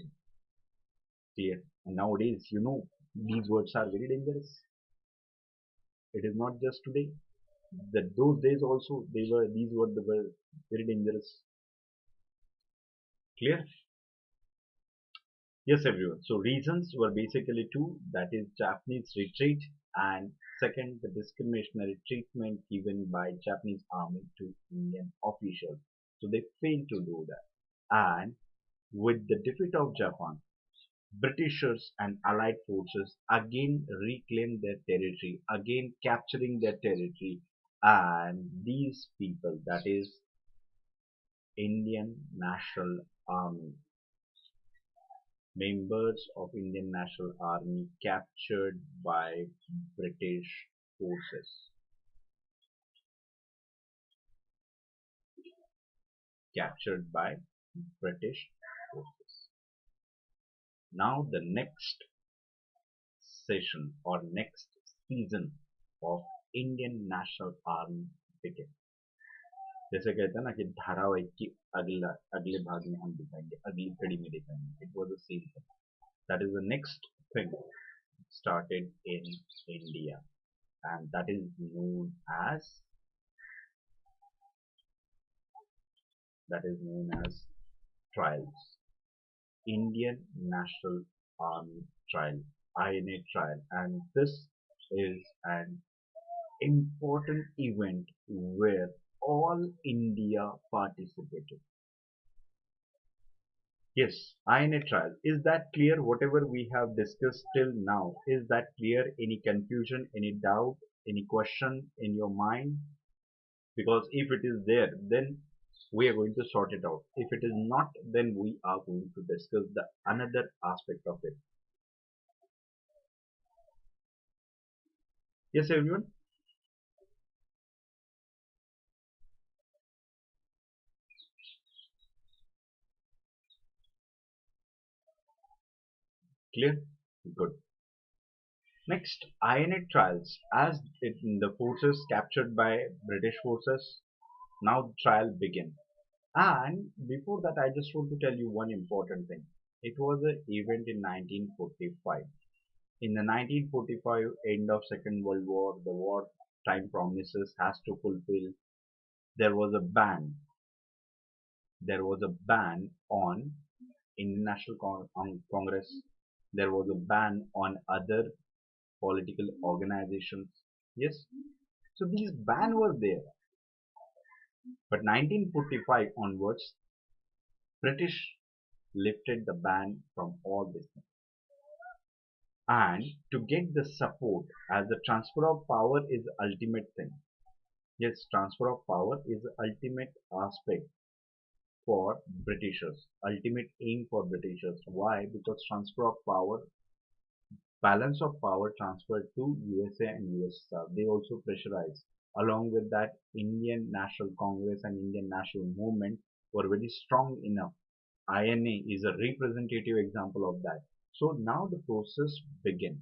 Clear. And nowadays, these words are very dangerous. It is not just today. That those days also they were very dangerous. Clear? Yes, everyone. So reasons were basically two, that is Japanese retreat and second, the discriminatory treatment given by Japanese army to Indian officials. So they failed to do that. And with the defeat of Japan, Britishers and Allied forces again reclaimed their territory, again capturing their territory, and these people, that is Indian National Army, members of Indian National Army captured by British forces. Captured by British forces. Now the next session or next season of Indian National Army began. जैसे कहते हैं ना कि धारावाहिक की अगले भाग में हम दिखाएंगे, अगली कड़ी में दिखाएंगे. It was the same thing. That is the next thing started in India, and that is known as trials. Indian National Army trial, INA trial, and this is an important event where all India participated. Yes, INA trial. Is that clear? Whatever we have discussed till now, is that clear? Any confusion, any doubt, any question in your mind? Because if it is there, then we are going to sort it out. If it is not, then we are going to discuss the another aspect of it. Yes, everyone? Clear? Good. Next, INA trials. As the forces captured by British forces, now the trial begin. And before that, I just want to tell you one important thing. It was an event in 1945. In the 1945 end of Second World War, the war time promises has to fulfill. There was a ban. There was a ban on International Congress. There was a ban on other political organizations. Yes. So these ban were there. But 1945 onwards, British lifted the ban from all business. And to get the support, as the transfer of power is the ultimate thing. Yes, transfer of power is the ultimate aspect for Britishers, ultimate aim for Britishers. Why? Because transfer of power, balance of power transferred to USA and USSR. They also pressurize. Along with that, Indian National Congress and Indian National Movement were very strong enough. INA is a representative example of that. So now the process began.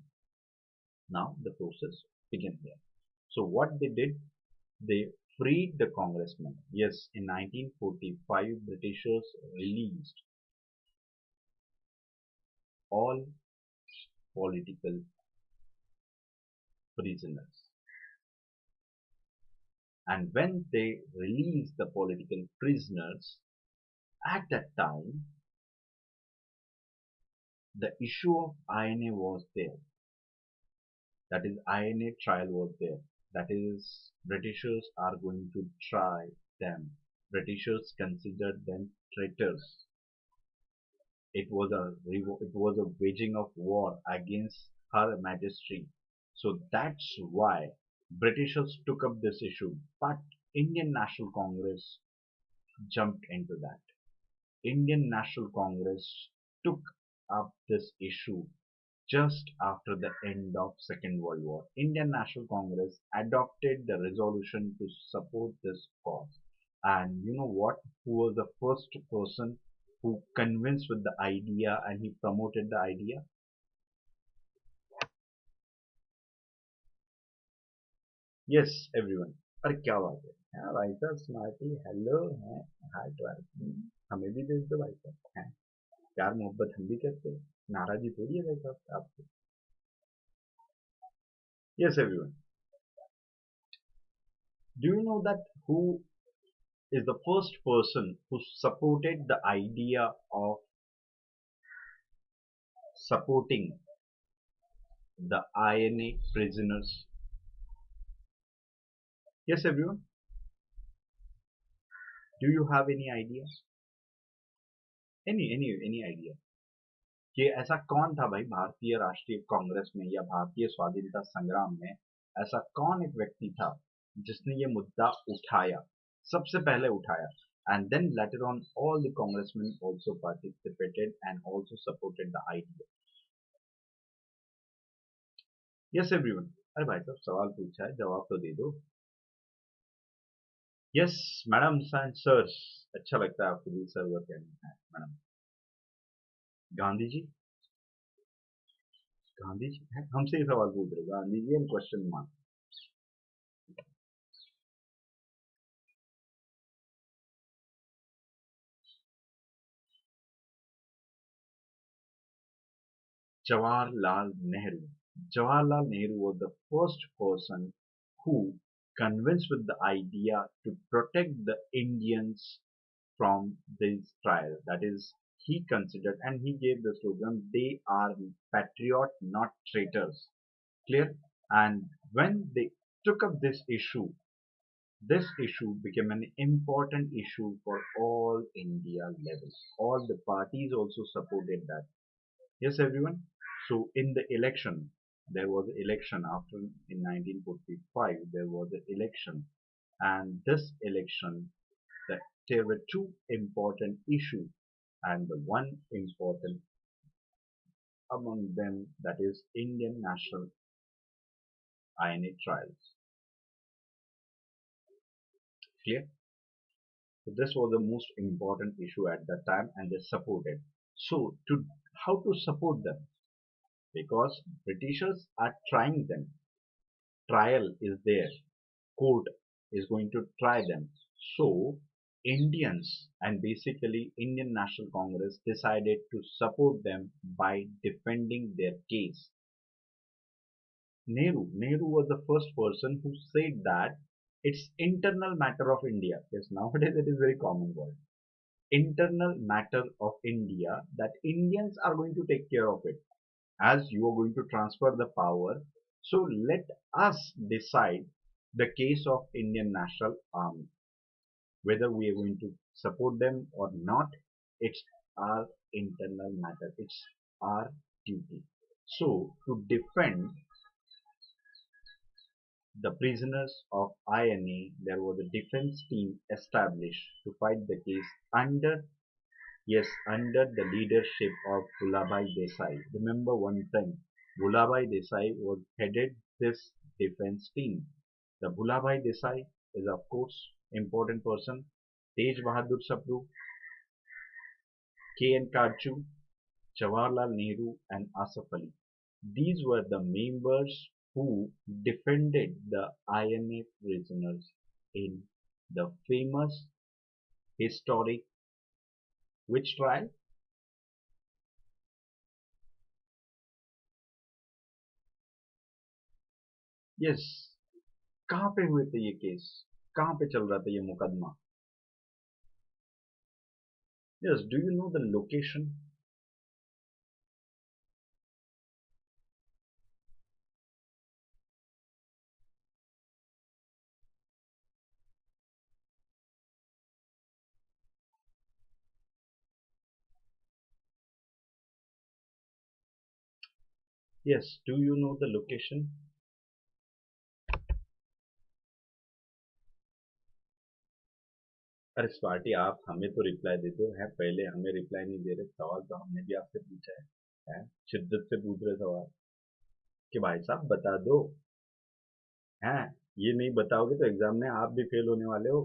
Now the process began here. So what they did, they freed the congressmen. Yes, in 1945, Britishers released all political prisoners. And when they released the political prisoners, at that time, the issue of INA was there. That is, INA trial was there. That is, Britishers are going to try them. Britishers considered them traitors. It was a waging of war against Her Majesty. So that's why Britishers took up this issue. But Indian National Congress jumped into that. Indian National Congress took up this issue just after the end of Second World War. Indian National Congress adopted the resolution to support this cause. And you know what? Who was the first person who convinced with the idea and he promoted the idea? Yes, everyone. अरे क्या बात है, हाँ भाई साहब, smarty hello है, हाय twelfth, हमें भी भेज दो भाई साहब, हैं प्यार मोहब्बत हम भी करते हैं, नाराजी थोड़ी है भाई साहब आपसे. Yes, everyone. Do you know that who is the first person who supported the idea of supporting the INA prisoners? Yes, everyone. Do you have any idea? Any idea? कि ऐसा कौन था भाई भारतीय राष्ट्रीय कांग्रेस में या भारतीय स्वाधीनता संग्राम में, ऐसा कौन एक व्यक्ति था जिसने ये मुद्दा उठाया, सबसे पहले उठाया, and then later on all the congressmen also participated and also supported the idea. Yes, everyone. अरे भाई साहब सवाल पूछा है, जवाब तो दे दो. Yes, madam and sir. अच्छा लगता है आपको भी सर वो कहना है मैडम. गांधी जी. गांधी जी हैं? हमसे ही सवाल पूछ रहे Gandhi ji and question mark. Jawaharlal Nehru. Jawaharlal Nehru was the first person who convinced with the idea to protect the Indians from this trial. That is, he considered and he gave the slogan, they are patriot, not traitors. Clear? And when they took up this issue became an important issue for all India levels. All the parties also supported that. Yes, everyone. So in the election, there was an election after in 1945. There was an election, and this election, that there were two important issues, and the one important among them, that is Indian national INA trials. Clear? So this was the most important issue at that time, and they supported. So to how to support them? Because Britishers are trying them. Trial is there. Court is going to try them. So Indians and basically Indian National Congress decided to support them by defending their case. Nehru was the first person who said that it's internal matter of India. Yes, nowadays it is very common word. Internal matter of India, that Indians are going to take care of it. As you are going to transfer the power, so let us decide the case of Indian National Army. Whether we are going to support them or not, it's our internal matter. It's our duty. So to defend the prisoners of INA, there was a defense team established to fight the case under, yes, under the leadership of Bhulabhai Desai. Remember one thing, Bhulabhai Desai was headed this defense team. The Bhulabhai Desai is of course important person. Tej Bahadur Sapru, K. N. Karchu, Jawaharlal Nehru and Asaf Ali. These were the members who defended the INA prisoners in the famous historic which trial? Yes. कहाँ पे हुए थे ये case? कहाँ पे चल रहा था ये मुकदमा? Yes, do you know the location? Yes, do you know the location? अरे स्वाति, आप हमें तो रिप्लाई दे दो, है पहले हमें रिप्लाई नहीं दे रहे. सवाल तो हमने भी आपसे पूछा है, शिद्दत से पूछ रहे सवाल कि भाई साहब बता दो. हैं, ये नहीं बताओगे तो एग्जाम में आप भी फेल होने वाले हो.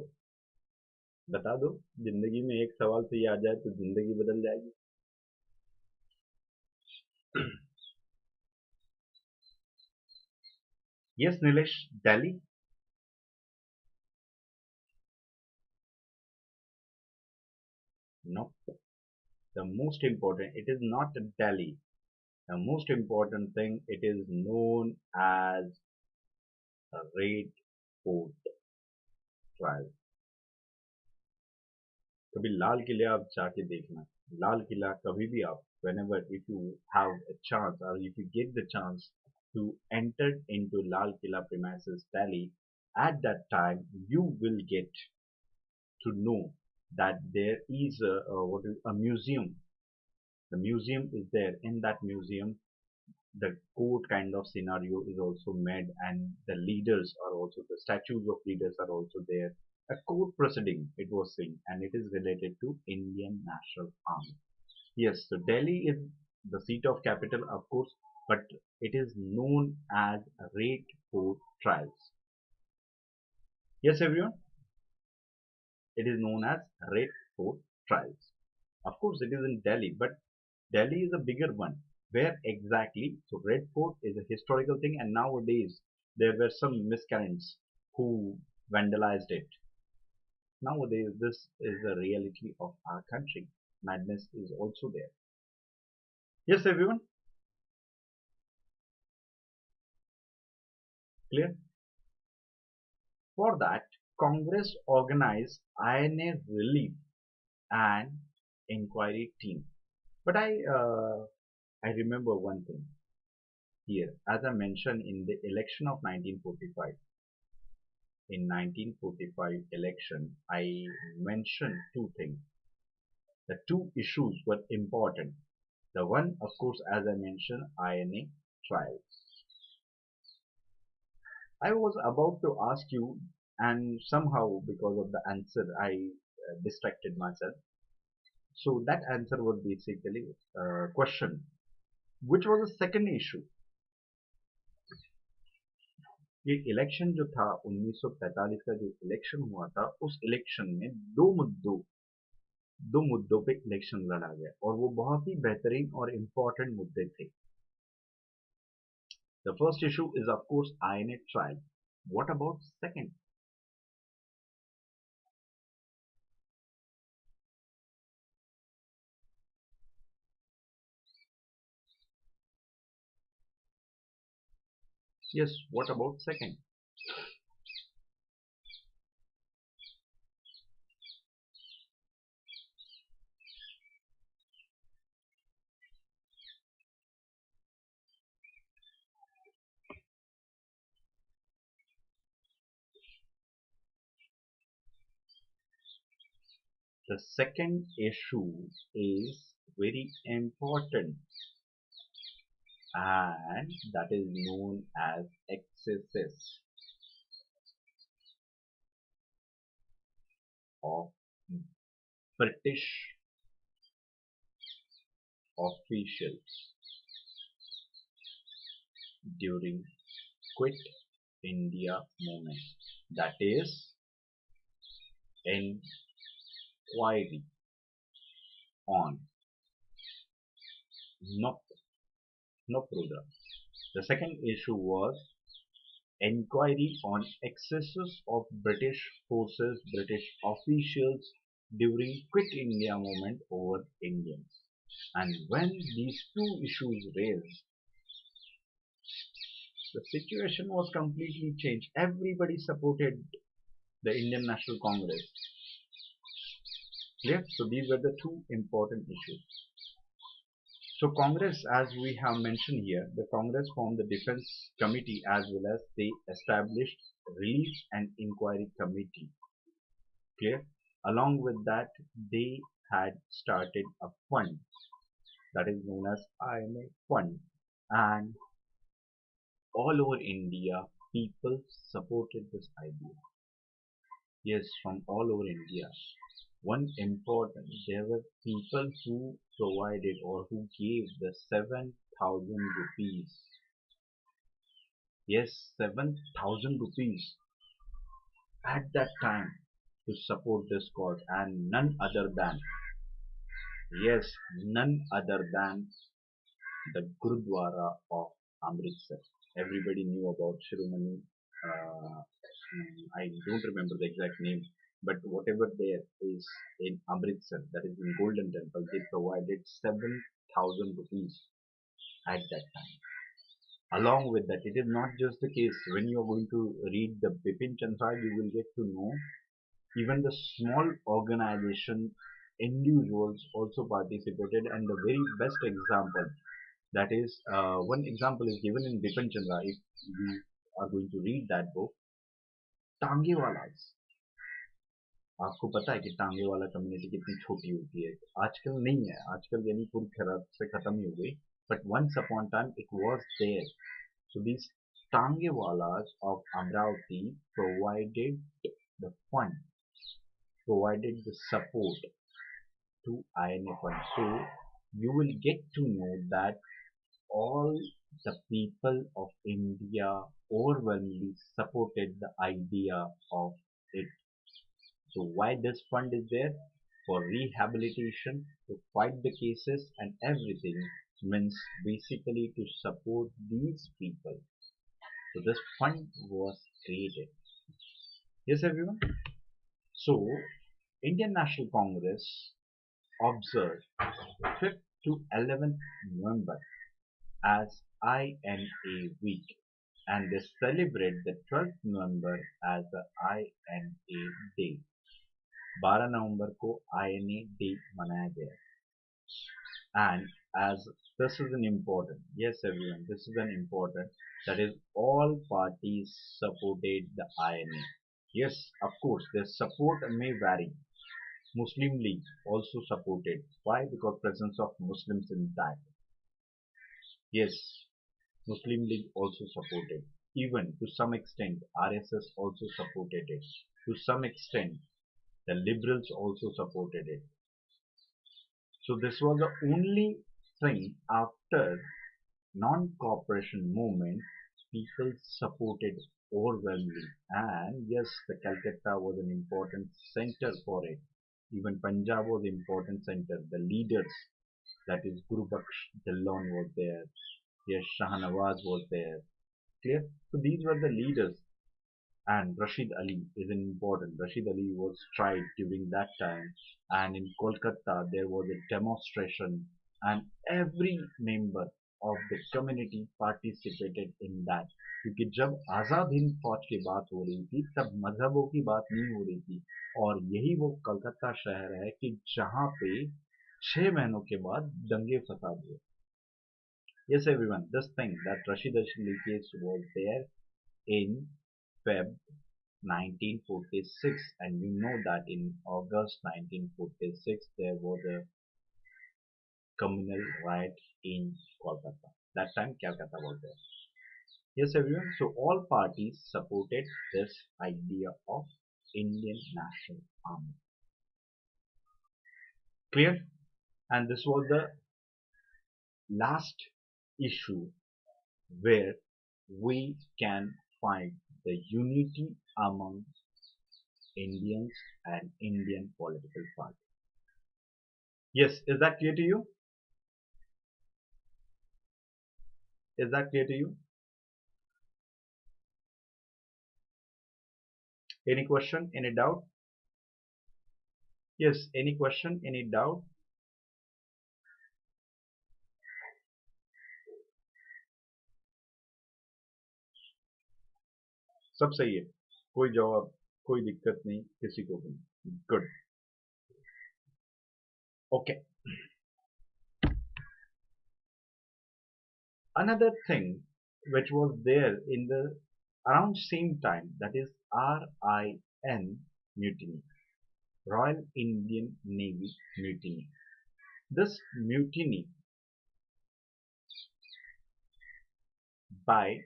बता दो, जिंदगी में एक सवाल से ये आ जाए तो जिंदगी बदल जाएगी. Yes, Nilesh, Delhi. No, the most important, it is not Delhi. The most important thing, it is known as a Red Fort trial. कभी लाल किले आप जाके देखना. लाल किला कभी भी आप, whenever if you have a chance or if you get the chance to enter into Lal Killa premises Delhi, at that time you will get to know that there is a museum. The museum is there. In that museum, the court kind of scenario is also made, and the leaders are also, the statues of leaders are also there. A court proceeding, it was seen, and it is related to Indian National Army. Yes, so Delhi is the seat of capital, of course, but it is known as Red Fort Trials. Yes, everyone, it is known as Red Fort Trials. Of course, it is in Delhi, but Delhi is a bigger one. Where exactly? So Red Fort is a historical thing, and nowadays there were some miscreants who vandalized it. Nowadays, this is the reality of our country. Madness is also there. Yes, everyone, clear? For that, Congress organized INA relief and inquiry team. But I remember one thing here, as I mentioned in the election of 1945. In 1945 election, I mentioned two things. The two issues were important. The one, of course, as I mentioned, INA trials. I was about to ask you, and somehow because of the answer, I distracted myself. So that answer was basically question, which was the second issue. ये election जो था 1945 का जो election हुआ था, उस election में दो मुद्दों पे इलेक्शन लड़ा गया और वो बहुत ही बेहतरीन और इम्पोर्टेंट मुद्दे थे. The first issue is of course INA trial. What about second? Yes, what about second? The second issue is very important, and that is known as excesses of British officials during Quit India movement. That is inquiry on. No, no further. The second issue was inquiry on excesses of British forces, British officials during Quit India movement over Indians. And when these two issues raised, the situation was completely changed. Everybody supported the Indian National Congress. Clear? So these were the two important issues. So Congress, as we have mentioned here, the Congress formed the Defense Committee as well as they established Relief and Inquiry Committee. Clear? Along with that, they had started a fund that is known as IMA fund, and all over India, people supported this idea. Yes, from all over India. One important, there were people who provided or who gave the 7,000 rupees. Yes, 7,000 rupees at that time. to support this cause, and none other than, yes, none other than the Gurudwara of Amritsar. Everybody knew about Shiromani. I don't remember the exact name, but whatever there is in Amritsar, that is in Golden Temple, they provided 7,000 rupees at that time. Along with that, it is not just the case. When you are going to read the Bipin Chandra, you will get to know even the small organization individuals also participated, and the very best example, that is one example is given in Bipin Chandra. If you are going to read that book, टांगे वाला, आपको पता है कि टांगे वाला community कितनी छोटी होती है, आजकल नहीं है, आजकल यानी पूरी खराब से खत्म ही हो गई, but once upon a time it was there. So these Tangewalas of Amravati provided the fund, provided the support to INA fund. So you will get to know that all the people of India overwhelmingly supported the idea of it. So why this fund is there? For rehabilitation, to fight the cases and everything, means basically to support these people. So this fund was created. Yes, everyone. So Indian National Congress observed 5th to 11th November as INA week, and they celebrate the 12th November as the INA day. 12 नवंबर को INA day मनाया गया. And as this is an important, yes everyone, this is an important, that is all parties supported the INA. Yes, of course, their support may vary. Muslim League also supported. Why? Because presence of Muslims in that. Yes, Muslim League also supported. Even to some extent, RSS also supported it. To some extent, the liberals also supported it. So this was the only thing after non-cooperation movement people supported overwhelmingly. And yes, the Calcutta was an important center for it. Even Punjab was an important center. The leaders, that is Guru Baksh Dillon was there. Yes, Shahnawaz was there. Clear? So these were the leaders. And Rashid Ali is an important. Rashid Ali was tried during that time, and in Kolkata there was a demonstration, and every member of the community participated in that. क्योंकि जब आज़ाद हिंद फौज की बात हो रही थी तब मजहबों की बात नहीं हो रही थी, और यही वो कलकत्ता शहर है कि जहाँ पे 6 महीनों के बाद दंगे फसाद हुए. Yes everyone, this thing that Rashid Ali case was there in Feb 1946, and you know that in August 1946 there was a communal riot in Kolkata. That time Calcutta was there. Yes everyone, so all parties supported this idea of Indian National Army. Clear? And this was the last issue where we can find the unity among Indians and Indian political party. Yes, is that clear to you? Is that clear to you? Any question? Any doubt? Yes, any question? Any doubt? सब सही है, कोई जवाब, कोई दिक्कत नहीं किसी को भी. Good. Okay. Another thing which was there in the around same time, that is RIN mutiny, Royal Indian Navy mutiny. This mutiny by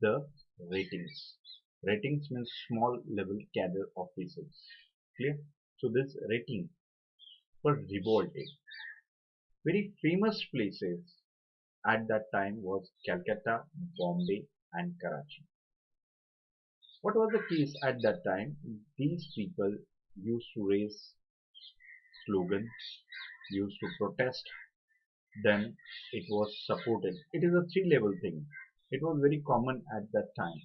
the ratings. Ratings means small level cadre officers. Clear? So this rating were revolted. Very famous places at that time was Calcutta, Bombay and Karachi. What was the case at that time? These people used to raise slogans, used to protest, then it was supported. It is a three-level thing. It was very common at that time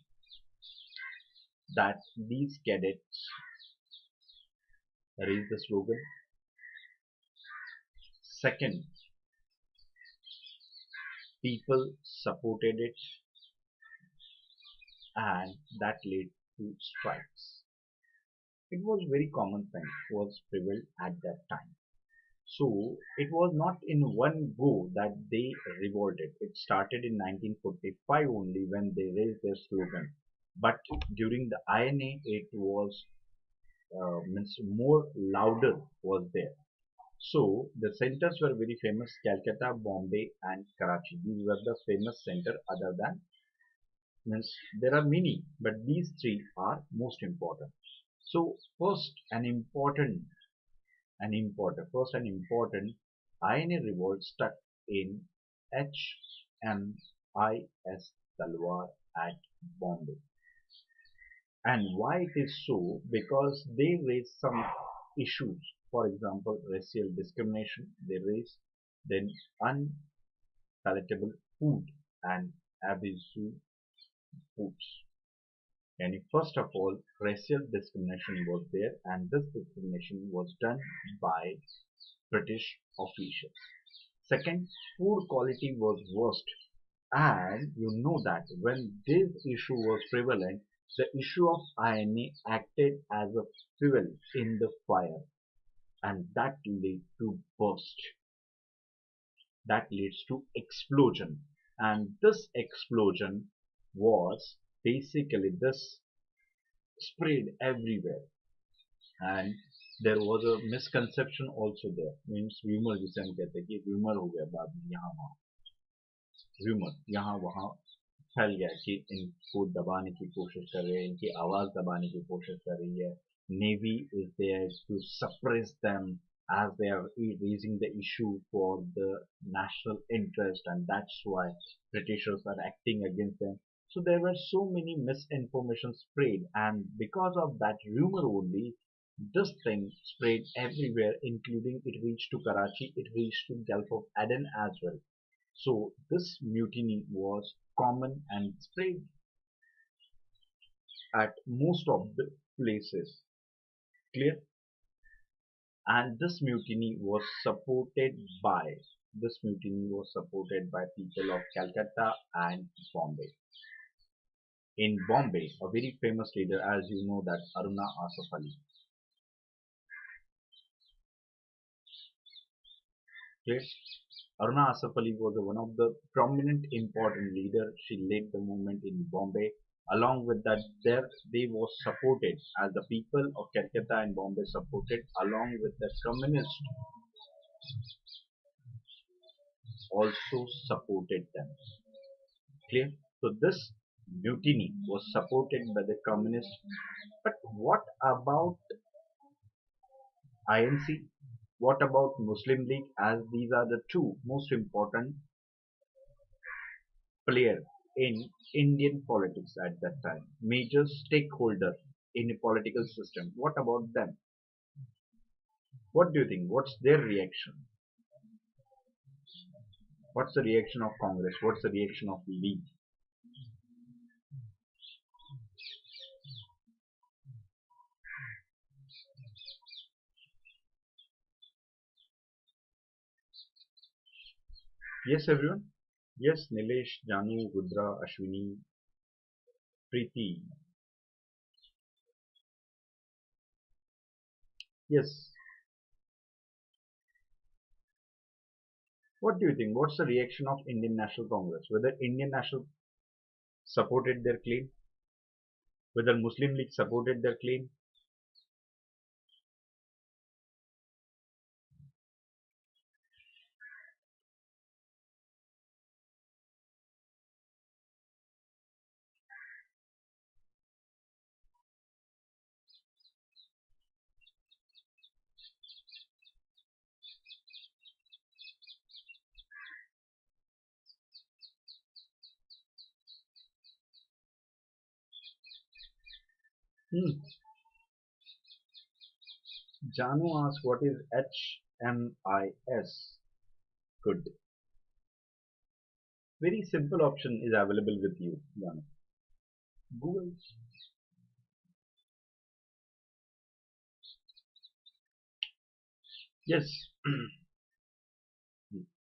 that these cadets raised the slogan. Second, people supported it, and that led to strikes. It was very common thing was prevalent at that time. So it was not in one go that they revolted. It started in 1945 only when they raised their slogan. But during the INA, it was means more louder was there. So the centers were very famous: Calcutta, Bombay, and Karachi. These were the famous center. Other than means there are many, but these three are most important. So first and important INA revolt stuck in HMIS Talwar at Bombay. And why it is so? Because they raised some issues. For example, racial discrimination. They raised then unpalatable food and abusive foods. And first of all, racial discrimination was there, and this discrimination was done by British officials. Second, food quality was worst, and you know that when this issue was prevalent, the issue of INA acted as a fuel in the fire, and that led to burst. That leads to explosion, and this explosion was basically this spread everywhere, and there was a misconception also there, means rumor जिसे हम कहते हैं कि rumor हो गया बाद में यहाँ वहाँ, rumor यहाँ वहाँ फैल गया कि इनको दबाने की कोशिश कर रहे हैं, इनकी आवाज दबाने की कोशिश कर रही है. Navy is there to suppress them as they are raising the issue for the national interest, and that's why Britishers are acting against them. So there were so many misinformation spread, and because of that rumor only, this thing spread everywhere, including it reached to Karachi, it reached to Gulf of Aden as well. So this mutiny was common and spread at most of the places. Clear? And this mutiny was supported by people of Calcutta and Bombay. In Bombay, a very famous leader, as you know, that Aruna Asaf Ali. Yes, Aruna Asaf Ali was one of the prominent, important leader. She led the movement in Bombay. Along with that, there they was supported as the people of Calcutta and Bombay supported, along with the communists also supported them. Clear? So this mutiny was supported by the communists. But what about INC? What about Muslim League? As these are the two most important players in Indian politics at that time, major stakeholder in a political system. What about them? What do you think? What's their reaction? What's the reaction of Congress? What's the reaction of League? Yes, everyone? Yes, Nilesh, Janu, Rudra, Ashwini, Preeti. Yes. What do you think? What's the reaction of Indian National Congress? Whether Indian National supported their claim? Whether Muslim League supported their claim? Hmm. Janu asks what is HMIS? Good. Very simple option is available with you, Janu. Google. Yes,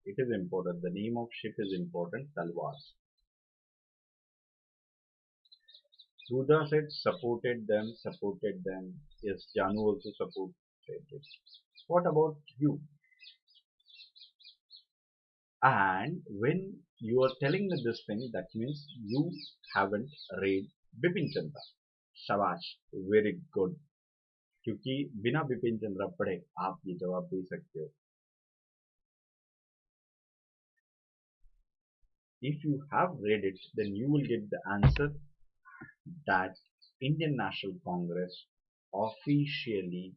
it is important. The name of ship is important. Talwars. Rudra said supported them, supported them. Yes, Janu also supported it. What about you? And when you are telling me this thing, that means you haven't read Bipin Chandra. शाबाश, very good. क्योंकि बिना बिपिन चंद्रा पढ़े आप ये जवाब दे सकते हो. If you have read it, then you will get the answer that Indian National Congress officially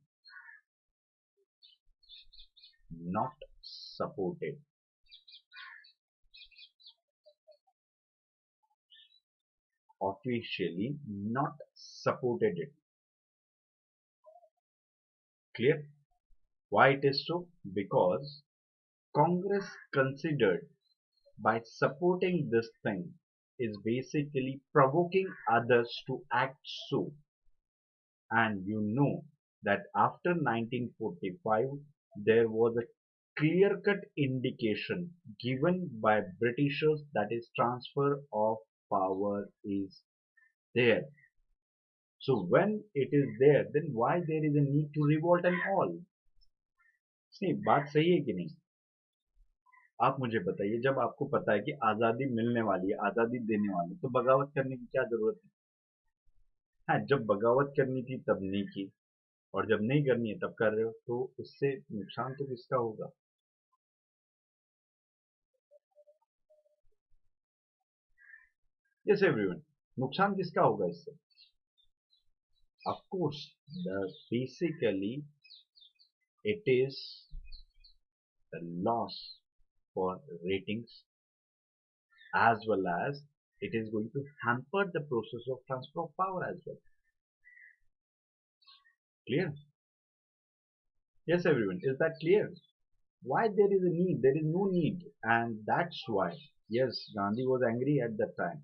not supported, officially not supported it. Clear? Why it is so? Because Congress considered by supporting this thing is basically provoking others to act so. And you know that after 1945 there was a clear-cut indication given by Britishers that is transfer of power is there. So when it is there, then why there is a need to revolt and all? See, बात सही है कि नहीं? आप मुझे बताइए, जब आपको पता है कि आजादी मिलने वाली है, आजादी देने वाली है, तो बगावत करने की क्या जरूरत है? हाँ, जब बगावत करनी थी तब नहीं की, और जब नहीं करनी है तब कर रहे हो, तो इससे नुकसान तो किसका होगा? यस एवरीवन, नुकसान किसका होगा इससे? Of course, basically it is a loss for ratings, as well as it is going to hamper the process of transfer of power as well. Clear? Yes everyone, is that clear? Why there is a need? There is no need, and that's why, yes, Gandhi was angry at that time.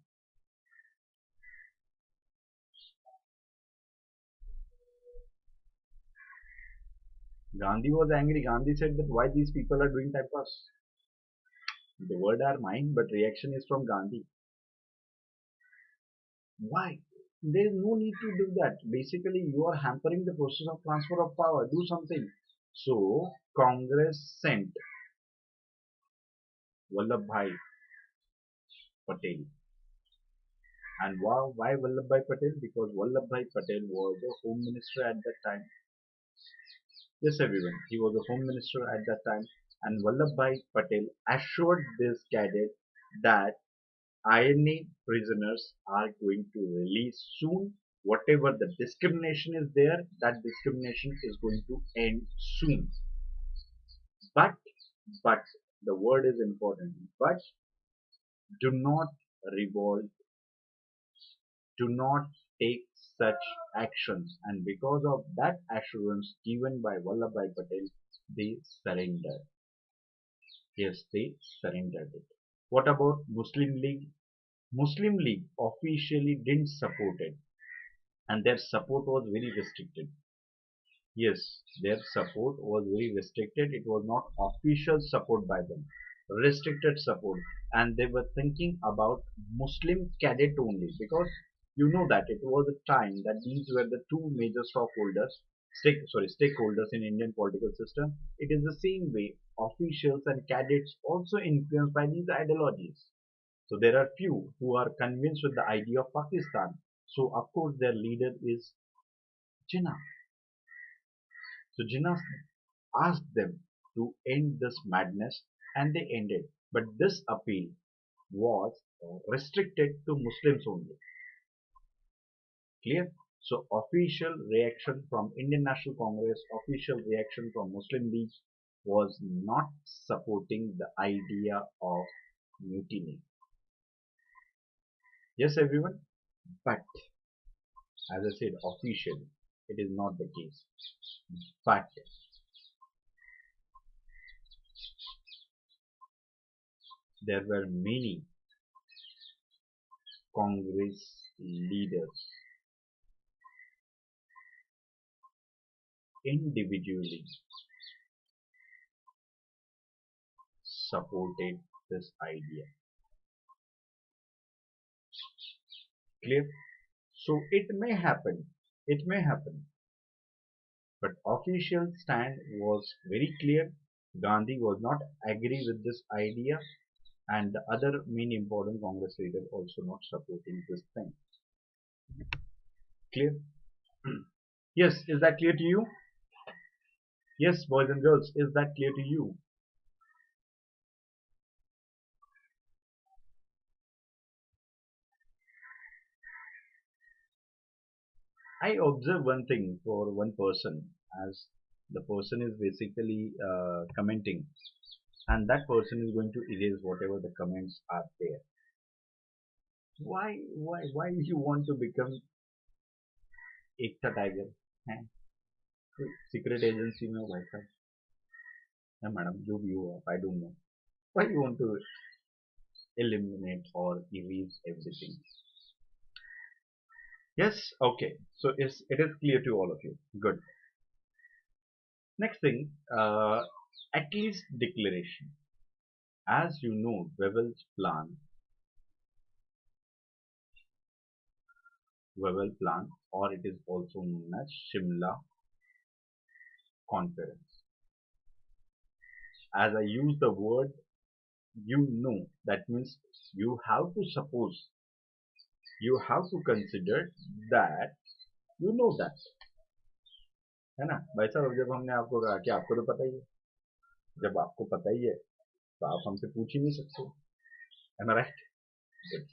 Gandhi was angry. Gandhi said that why these people are doing time pass. The word are mine, but reaction is from Gandhi. Why? There is no need to do that. Basically, you are hampering the process of transfer of power. Do something. So, Congress sent Vallabhbhai Patel. And why Vallabhbhai Patel? Because Vallabhbhai Patel was the Home Minister at that time. Yes, everyone. He was the Home Minister at that time. And Vallabhbhai Patel assured this cadet that INA prisoners are going to release soon. Whatever the discrimination is there, that discrimination is going to end soon. But, but, the word is important. But do not revolt, do not take such actions. And because of that assurance given by Vallabhbhai Patel, they surrendered. Yes, they surrendered it. What about Muslim League? Muslim League officially didn't support it, and their support was very restricted. Yes, their support was very restricted. It was not official support by them, restricted support, and they were thinking about Muslim cadet only, because you know that it was a time that these were the two major stakeholders in Indian political system. It is the same way officials and cadets also influenced by these ideologies. So there are few who are convinced with the idea of Pakistan. So of course their leader is Jinnah. So Jinnah asked them to end this madness, and they ended. But this appeal was restricted to Muslims only. Clear? So official reaction from Indian National Congress, official reaction from Muslim League was not supporting the idea of mutiny. Yes everyone? But As I said, officially, it is not the case. But there were many Congress leaders individually supported this idea. Clear? So it may happen, but official stand was very clear. Gandhi was not agree with this idea, and the other main important Congress leader also not supporting this thing. Clear? Yes, is that clear to you? Yes, boys and girls, is that clear to you? I observe one thing for one person, as the person is basically commenting, and that person is going to erase whatever the comments are there. Why you want to become Ekta tiger? हैं? कोई secret agency में हो भाई साहब? या madam जो भी हो आप, I don't know. Why you want to eliminate or erase everything? Yes, okay. So it is clear to all of you. Good. Next thing, at least declaration. As you know, Wewell plan, or it is also known as Shimla Conference. As I use the word, you know, that means you have to suppose, you have to consider that you know that, है ना भाई साहब? जब हमने आपको कहा कि आपको तो पता ही है, जब आपको पता ही है तो आप हमसे पूछ ही नहीं सकते, am I right? Good.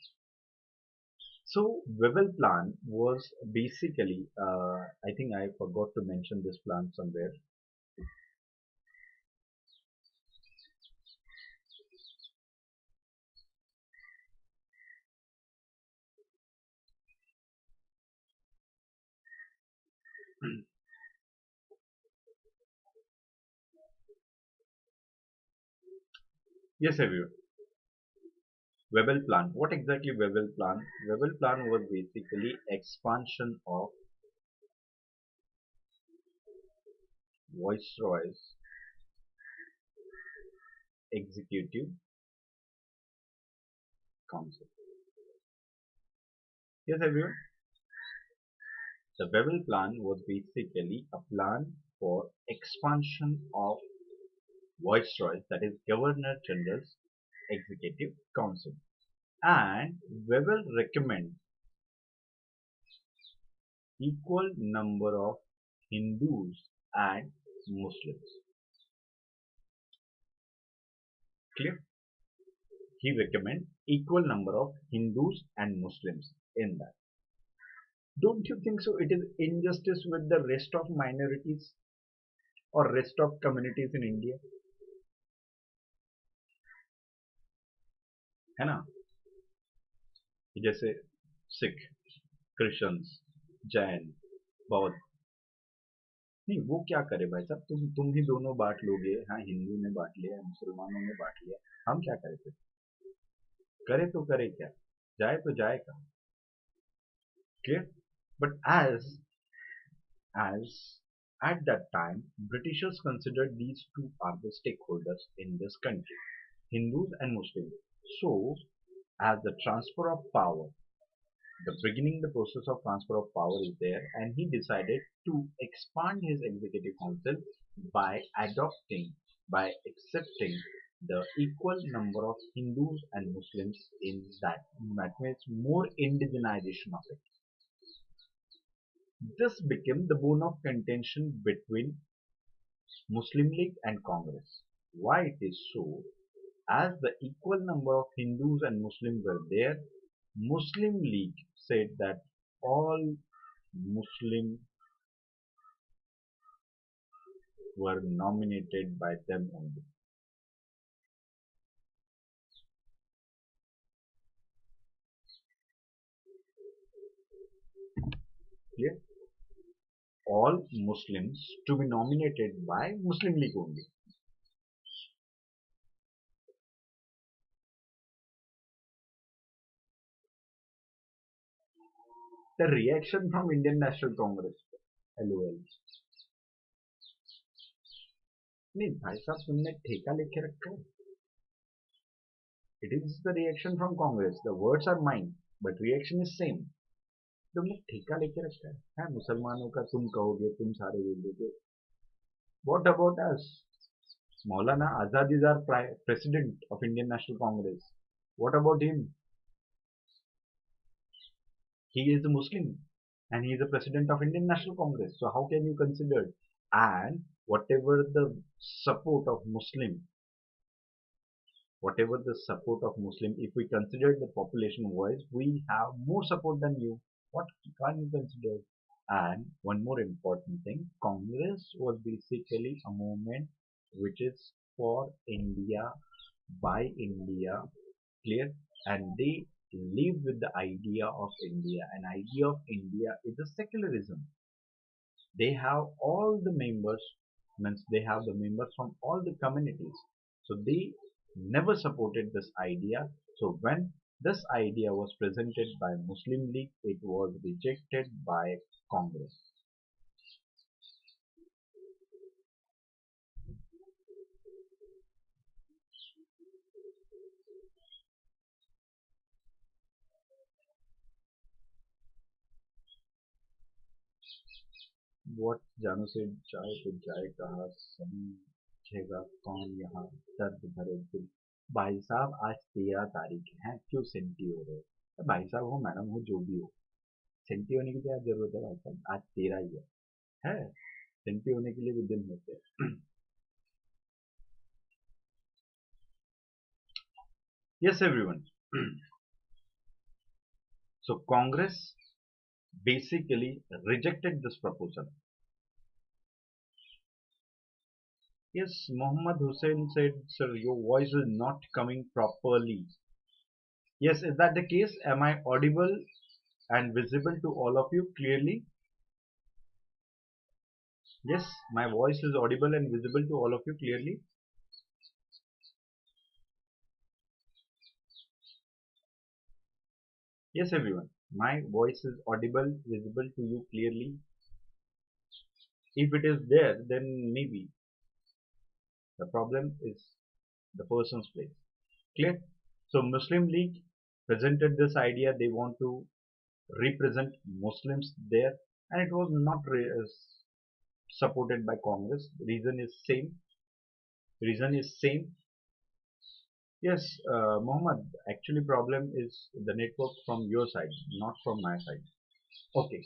So Wewell plan was basically, I think I forgot to mention this plan somewhere. Yes, everyone. Wewell plan. What exactly Wewell plan? Wewell plan was basically expansion of Viceroy's executive council. Yes, everyone. The Wewell plan was basically a plan for expansion of Viceroy, that is Governor General's executive council. And Wewell recommend equal number of Hindus and Muslims. Clear? He recommend equal number of Hindus and Muslims in that. Don't you think so? It is injustice with the rest of minorities or rest of communities in India, है ना? जैसे Sikh, Christians, Jain, बौद्ध, नहीं वो क्या करे भाई साहब? तुम ही दोनों बांट लोगे, हाँ हिंदू ने बांट लिया, मुसलमानों ने बांट लिया, हम क्या करें फिर? करे तो करे क्या? जाए तो जाए कहाँ? Clear? But as at that time, Britishers considered these two are the stakeholders in this country, Hindus and Muslims. So, as the transfer of power, the process of transfer of power is there, and he decided to expand his executive council by accepting the equal number of Hindus and Muslims in that. That means more indigenization of it. This became the bone of contention between Muslim League and Congress. Why it is so? As the equal number of Hindus and Muslims were there, Muslim League said that all Muslims were nominated by them only. Clear? All Muslims to be nominated by Muslim League only. The reaction from Indian National Congress, LOL. नहीं भाई साहब तुमने ठेका लेके रखा है. It is the reaction from Congress. The words are mine, but reaction is same. तुमने ठेका लेके रखा है मुसलमानों का. तुम कहोगे तुम सारे बोलोगे. What about us? Maulana Azad is our president of Indian National Congress. What about him? He is a Muslim and he is the president of Indian National Congress. So how can you consider? And whatever the support of Muslim, if we consider the population wise, we have more support than you. What can you consider? And one more important thing, Congress was basically a movement which is for India, by India, clear? And they live with the idea of India. An idea of India is a secularism. They have all the members, means they have the members from all the communities. So they never supported this idea. So when this idea was presented by Muslim League, it was rejected by Congress. What जानो से जाए तो जाए कहाँ, समझेगा कौन यहाँ दर्द भरे दिल. भाई साहब आज 13 तारीख है, क्यों सेंटी हो रहे हो? भाई साहब हो, मैडम हो, जो भी हो, सेंटी होने की क्या जरूरत है? भाई साहब आज 13 ही है. सेंटी होने के लिए भी दिन होते हैं. Yes, everyone. So Congress basically rejected this proposal. Yes, Mohammed Hussain said, sir, your voice is not coming properly. Yes, is that the case? Am I audible and visible to all of you clearly? Yes, my voice is audible and visible to all of you clearly. Yes, everyone, my voice is audible, visible to you clearly. If it is there, then maybe the problem is the person's place. Clear? So Muslim League presented this idea. They want to represent Muslims there, and it was not supported by Congress. Reason is same. Yes, Mohammed, actually problem is the network from your side, not from my side. Okay,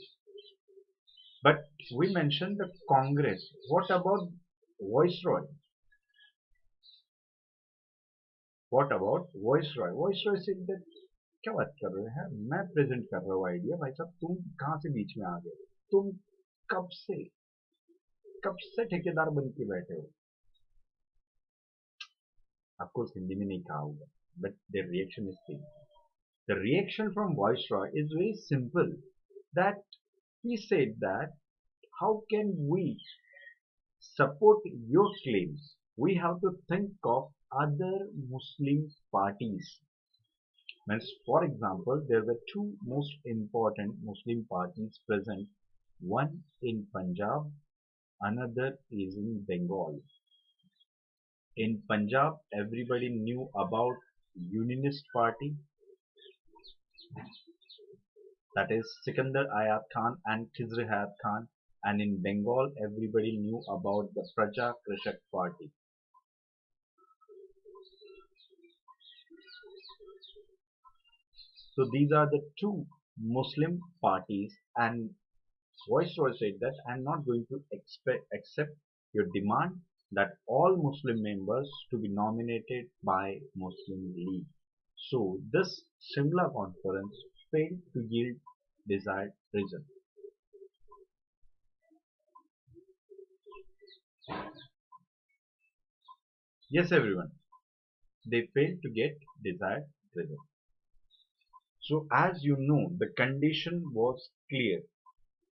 but we mentioned the Congress. What about Viceroy? What about Viceroy? Viceroy said that क्या बात कर रहे हैं, मैं present कर रहा हूँ idea. भाई साहब तुम कहाँ से बीच में आ गए? तुम कब से ठेकेदार बन के बैठे हो? आपको हिंदी में नहीं कहा होगा, but their reaction is same. The reaction from Viceroy is very simple. That he said that how can we support your claims? We have to think of other Muslim parties. Means, for example, there were two most important Muslim parties present. One in Punjab, another is in Bengal. In Punjab, everybody knew about Unionist Party, that is Sikandar Ayat Khan and Khizr Hayat Khan, and in Bengal, everybody knew about the Praja Krishak Party. So these are the two Muslim parties, and Viceroy said that I'm not going to accept your demand that all Muslim members to be nominated by Muslim League. So this Simla conference failed to yield desired result. Yes, everyone, they failed to get desired result. So as you know, the condition was clear.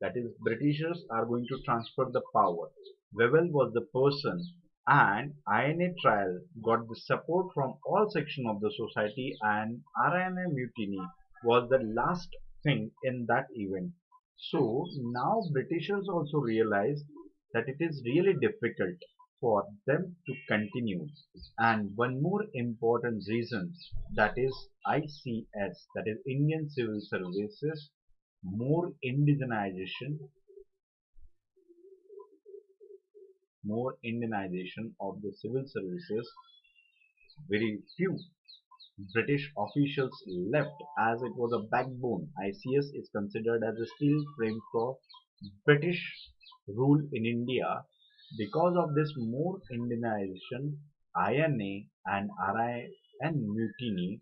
That is, Britishers are going to transfer the power. Wewell was the person, and INA trial got the support from all sections of the society, and RINA mutiny was the last thing in that event. So now Britishers also realized that it is really difficult for them to continue. And one more important reason, that is ICS, that is Indian Civil Services, more indigenization of the civil services. Very few British officials left as it was a backbone. ICS is considered as a steel frame for British rule in India. Because of this more indigenization, INA and RIN mutiny,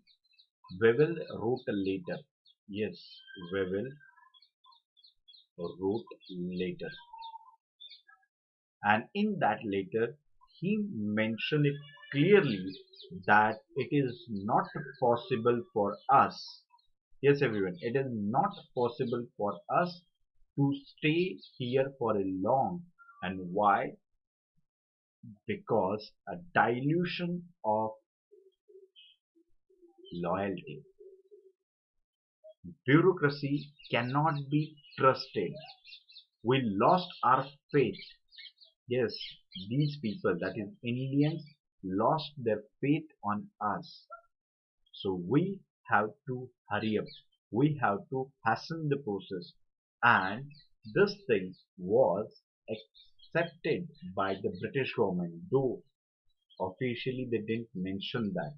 Wewell wrote a letter. Yes, Wewell wrote later, and in that letter he mentioned it clearly that it is not possible for us, yes everyone, it is not possible for us to stay here for a long. And why? Because a dilution of loyalty, bureaucracy cannot be trusted. We lost our faith. Yes, these people, that is Indians, lost their faith on us. So we have to hurry up. We have to hasten the process. And this thing was accepted by the British government, though officially they didn't mention that.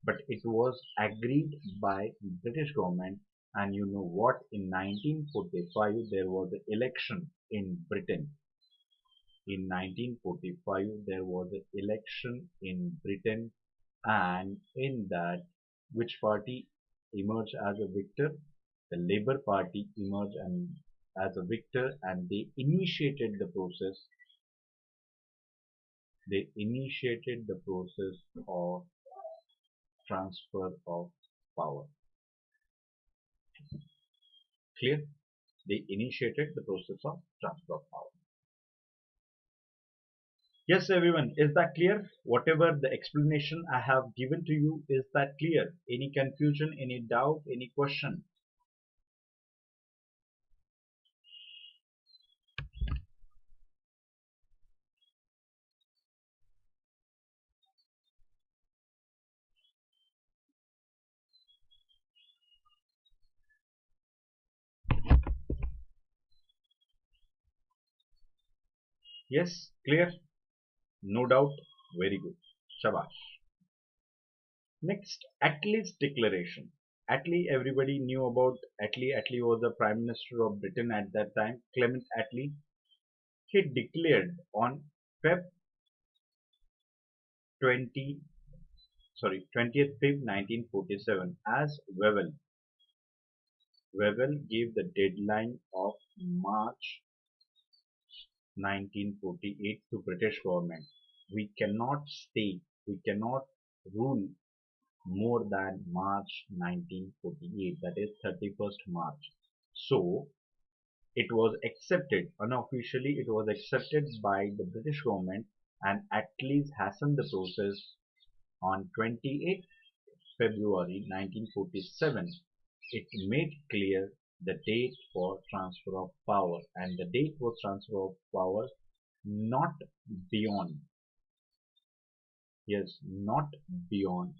But it was agreed by the British government. And you know what? In 1945, there was an election in Britain. In 1945, there was an election in Britain, and in that, which party emerged as a victor? The Labour Party emerged as a victor, and they initiated the process. They initiated the process of transfer of power. Clear? They initiated the process of transfer of power. Yes, everyone, is that clear? Whatever the explanation I have given to you, is that clear? Any confusion, any doubt, any question? Yes, clear? No doubt? Very good. Shabash. Next, Attlee's declaration. Attlee, everybody knew about Attlee. Attlee was the Prime Minister of Britain at that time, Clement Attlee. He declared on Feb 20, 20th Feb 1947 as Wewell. Wewell gave the deadline of March 1948 to British government. We cannot stay, we cannot rule more than March 1948, that is 31st March. So it was accepted, unofficially it was accepted by the British government, and at least hastened the process. On 28th February 1947, it made clear the date for transfer of power, and the date was transfer of power not beyond, yes, not beyond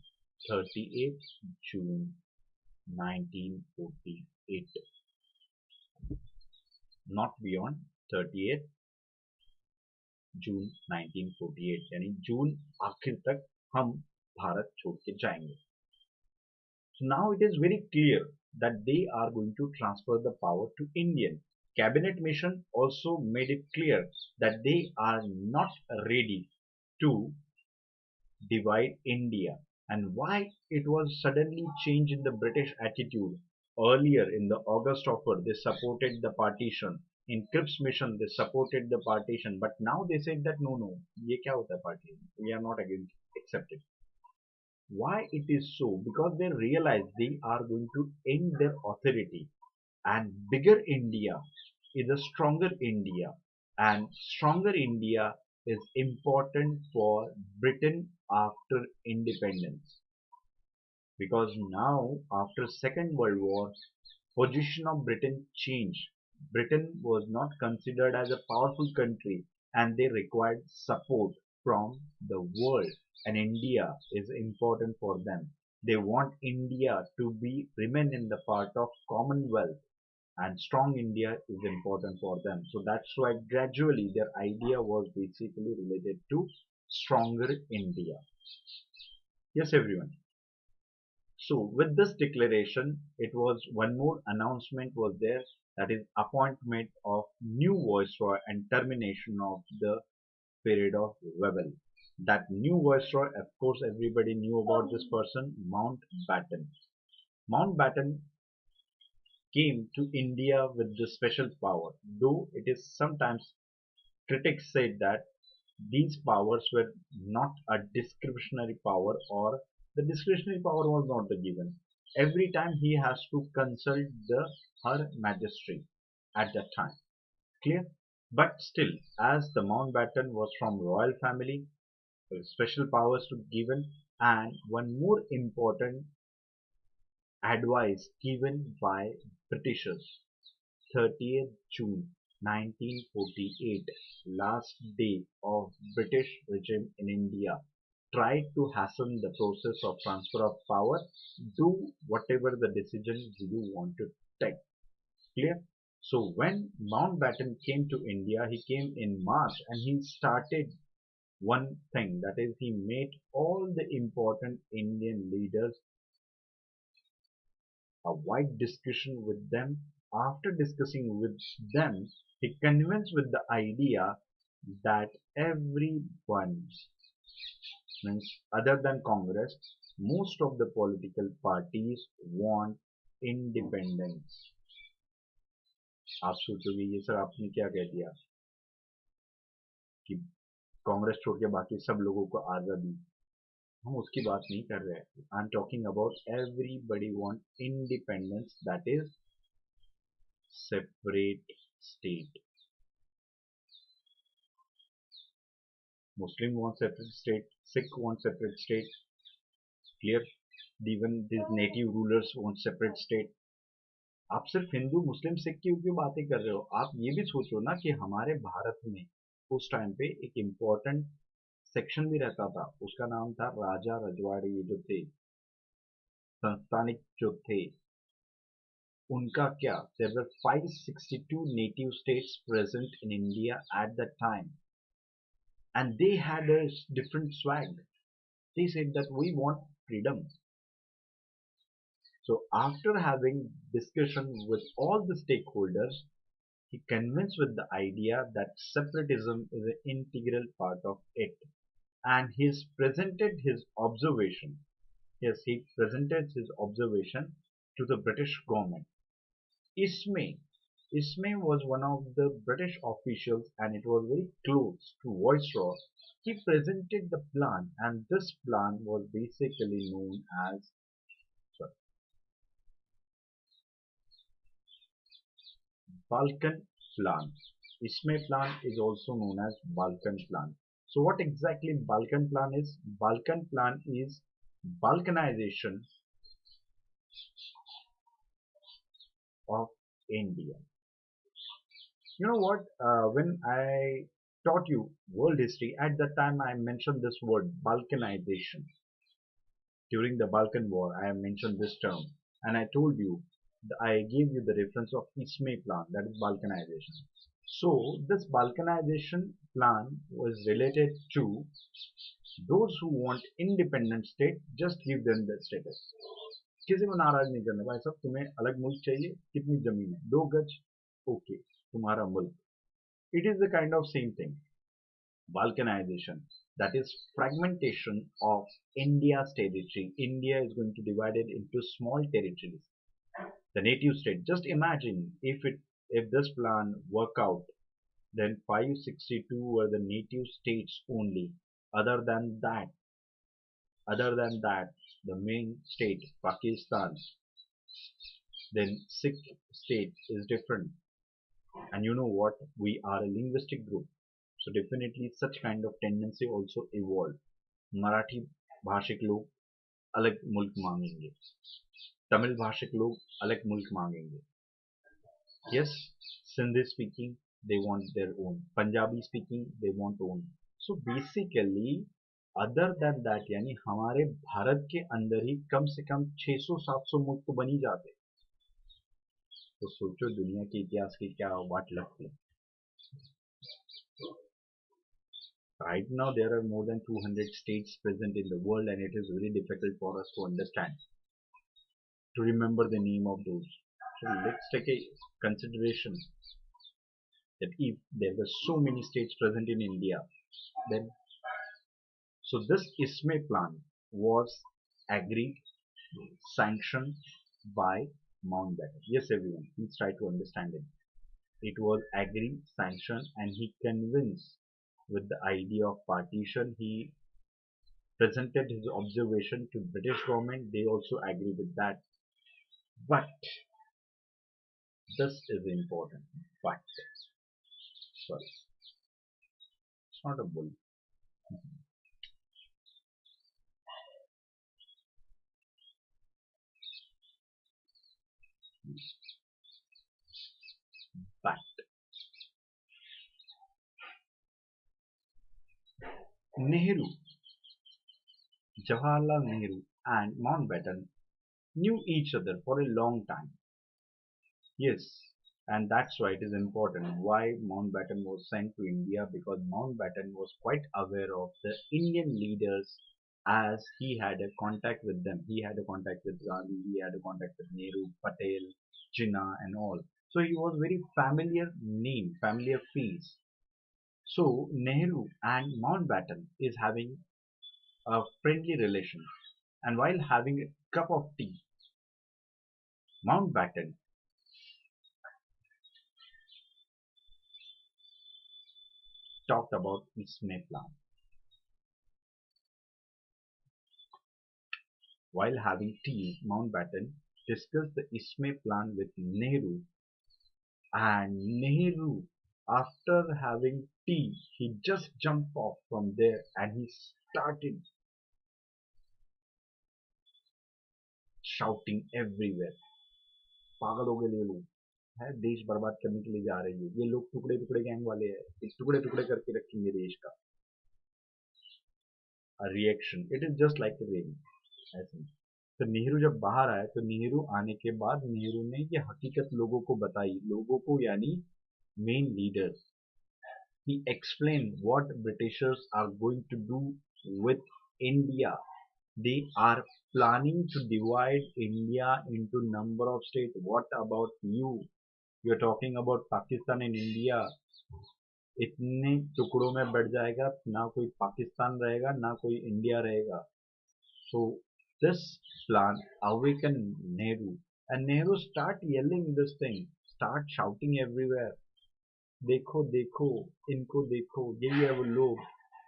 30th June 1948, not beyond 30th जून 1948, यानी जून आखिर तक हम भारत छोड़ के जाएंगे. So now it is very clear that they are going to transfer the power to Indian. Cabinet mission also made it clear that they are not ready to divide India. And why it was suddenly change in the British attitude? Earlier in the August offer, they supported the partition. In Cripps mission, they supported the partition. But now they said that no, ये क्या होता है partition? We are not against accepted. Why it is so? Because they realize they are going to end their authority, and bigger India is a stronger India, and stronger India is important for Britain after independence, because now after Second World War, position of Britain changed. Britain was not considered as a powerful country, and they required support from the world, and India is important for them. They want India to be remain in the part of Commonwealth, and strong India is important for them. So that's why gradually their idea was basically related to stronger India. Yes, everyone. So with this declaration, it was one more announcement was there, that is appointment of new viceroy and termination of the period of rebel. That new viceroy, of course, everybody knew about this person, Mountbatten. Mountbatten came to India with the special power, though it is sometimes critics said that these powers were not a discretionary power, or the discretionary power was not the given. Every time he has to consult the Her Majesty at that time. Clear? But still, as the Mountbatten was from royal family, special powers to given, and one more important advice given by Britishers. 30th June 1948, last day of British regime in India, tried to hasten the process of transfer of power. Do whatever the decision you want to take. Clear? So when Mountbatten came to India, he came in March, and he started one thing, that is he made all the important Indian leaders a wide discussion with them. After discussing with them, he convinced with the idea that everyone, means other than Congress, most of the political parties want independence. आप सोचोगे ये sir आपने क्या कह दिया कि कांग्रेस छोड़ के बाकी सब लोगों को आजादी? हम उसकी बात नहीं कर रहे हैं. I am talking about everybody want independence, that is separate state. Muslim want separate state, Sikh want separate state. Clear? Even these native rulers want separate state. आप सिर्फ हिंदू मुस्लिम सिख की क्यों बातें कर रहे हो? आप ये भी सोचो ना कि हमारे भारत में उस टाइम पे एक इम्पोर्टेंट सेक्शन भी रहता था, उसका नाम था राजा रजवाड़े. ये जो थे संस्थानिक जो थे, उनका क्या, there were 562 native states present in India at that time, and they had a different swag. They said that we want freedom. So after having discussion with all the stakeholders, he convinced with the idea that separatism is an integral part of it, and he presented his observation. Yes, he presented his observation to the British government. Ismay was one of the British officials, and it was very close to Viceroy. He presented the plan, and this plan was basically known as Balkan Plan. Ismay Plan is also known as Balkan Plan. So what exactly Balkan Plan is? Balkan Plan is Balkanization of India. You know what? When I taught you world history, at that time I mentioned this word Balkanization. During the Balkan War, I mentioned this term, and I told you, I gave you the reference of Ismay Plan, that is Balkanization. So this Balkanization plan was related to those who want independent state, just give them the status. किसी को नाराज नहीं करना, भाई साहब तुम्हें अलग मुल्क चाहिए, कितनी जमीन है, 2 गज, ओके, तुम्हारा मुल्क. It is the kind of same thing. Balkanization, that is fragmentation of India's territory. India is going to divide it into small territories. The native state. Just imagine if this plan work out, then 562 were the native states only. Other than that, the main state, Pakistan, then Sikh state is different, And you know what? We are a linguistic group. So definitely such kind of tendency also evolved. Marathi भाषिक लोग अलग मुल्क मांगेंगे, तमिल भाषिक लोग अलग मुल्क मांगेंगे. Yes, Sindhi speaking, they want their own. Punjabi speaking, they want own. So basically, other than that, यानी हमारे भारत के अंदर ही कम से कम 600-700 मुल्क तो बन ही जाते. तो सोचो दुनिया के इतिहास की क्या वाट लगती है. Right now, there are more than 200 states present in the world, and it is very difficult for us to understand, to remember the name of those. So let's take a consideration that if there were so many states present in India, then so this ISME plan was agreed, sanctioned by Mountbatten. Yes, everyone, please try to understand it. It was agreed, sanctioned, and he convinced with the idea of partition. He presented his observation to British government. They also agree with that. But this is important. But sorry, it's not a bull. But Nehru, Jawaharlal Nehru, and Mountbatten knew each other for a long time. Yes, and that's why it is important why Mountbatten was sent to India, because Mountbatten was quite aware of the Indian leaders, as he had a contact with them. He had a contact with Gandhi, he had a contact with Nehru, Patel, Jinnah and all. So he was very familiar name, familiar face. So Nehru and Mountbatten is having a friendly relation, and while having a cup of tea, Mountbatten talked about ISME plan. While having tea, Mountbatten discussed the ISME plan with Nehru, and Nehru, after having tea, he just jumped off from there and he started shouting everywhere. पागल हो गए ये लोग, है देश बर्बाद करने के लिए जा रहे हैं. ये लोग टुकड़े टुकड़े गैंग वाले हैं, ये टुकड़े टुकड़े करके रखेंगे देश का. A reaction, it is just like a rain. ऐसे. तो नेहरू जब बाहर आए, तो नेहरू आने के बाद नेहरू ने ये हकीकत लोगों को बताई, लोगों को यानी main leaders. He explained what Britishers are going to do with India. They are planning to divide India into number of states. What about you? You're talking about Pakistan and India. इतने टुकड़ों में बढ़ जाएगा, ना कोई पाकिस्तान रहेगा ना कोई इंडिया रहेगा. So this plan awakened Nehru, and Nehru start yelling this thing, start shouting everywhere. देखो देखो, इनको देखो, यही है वो लोग,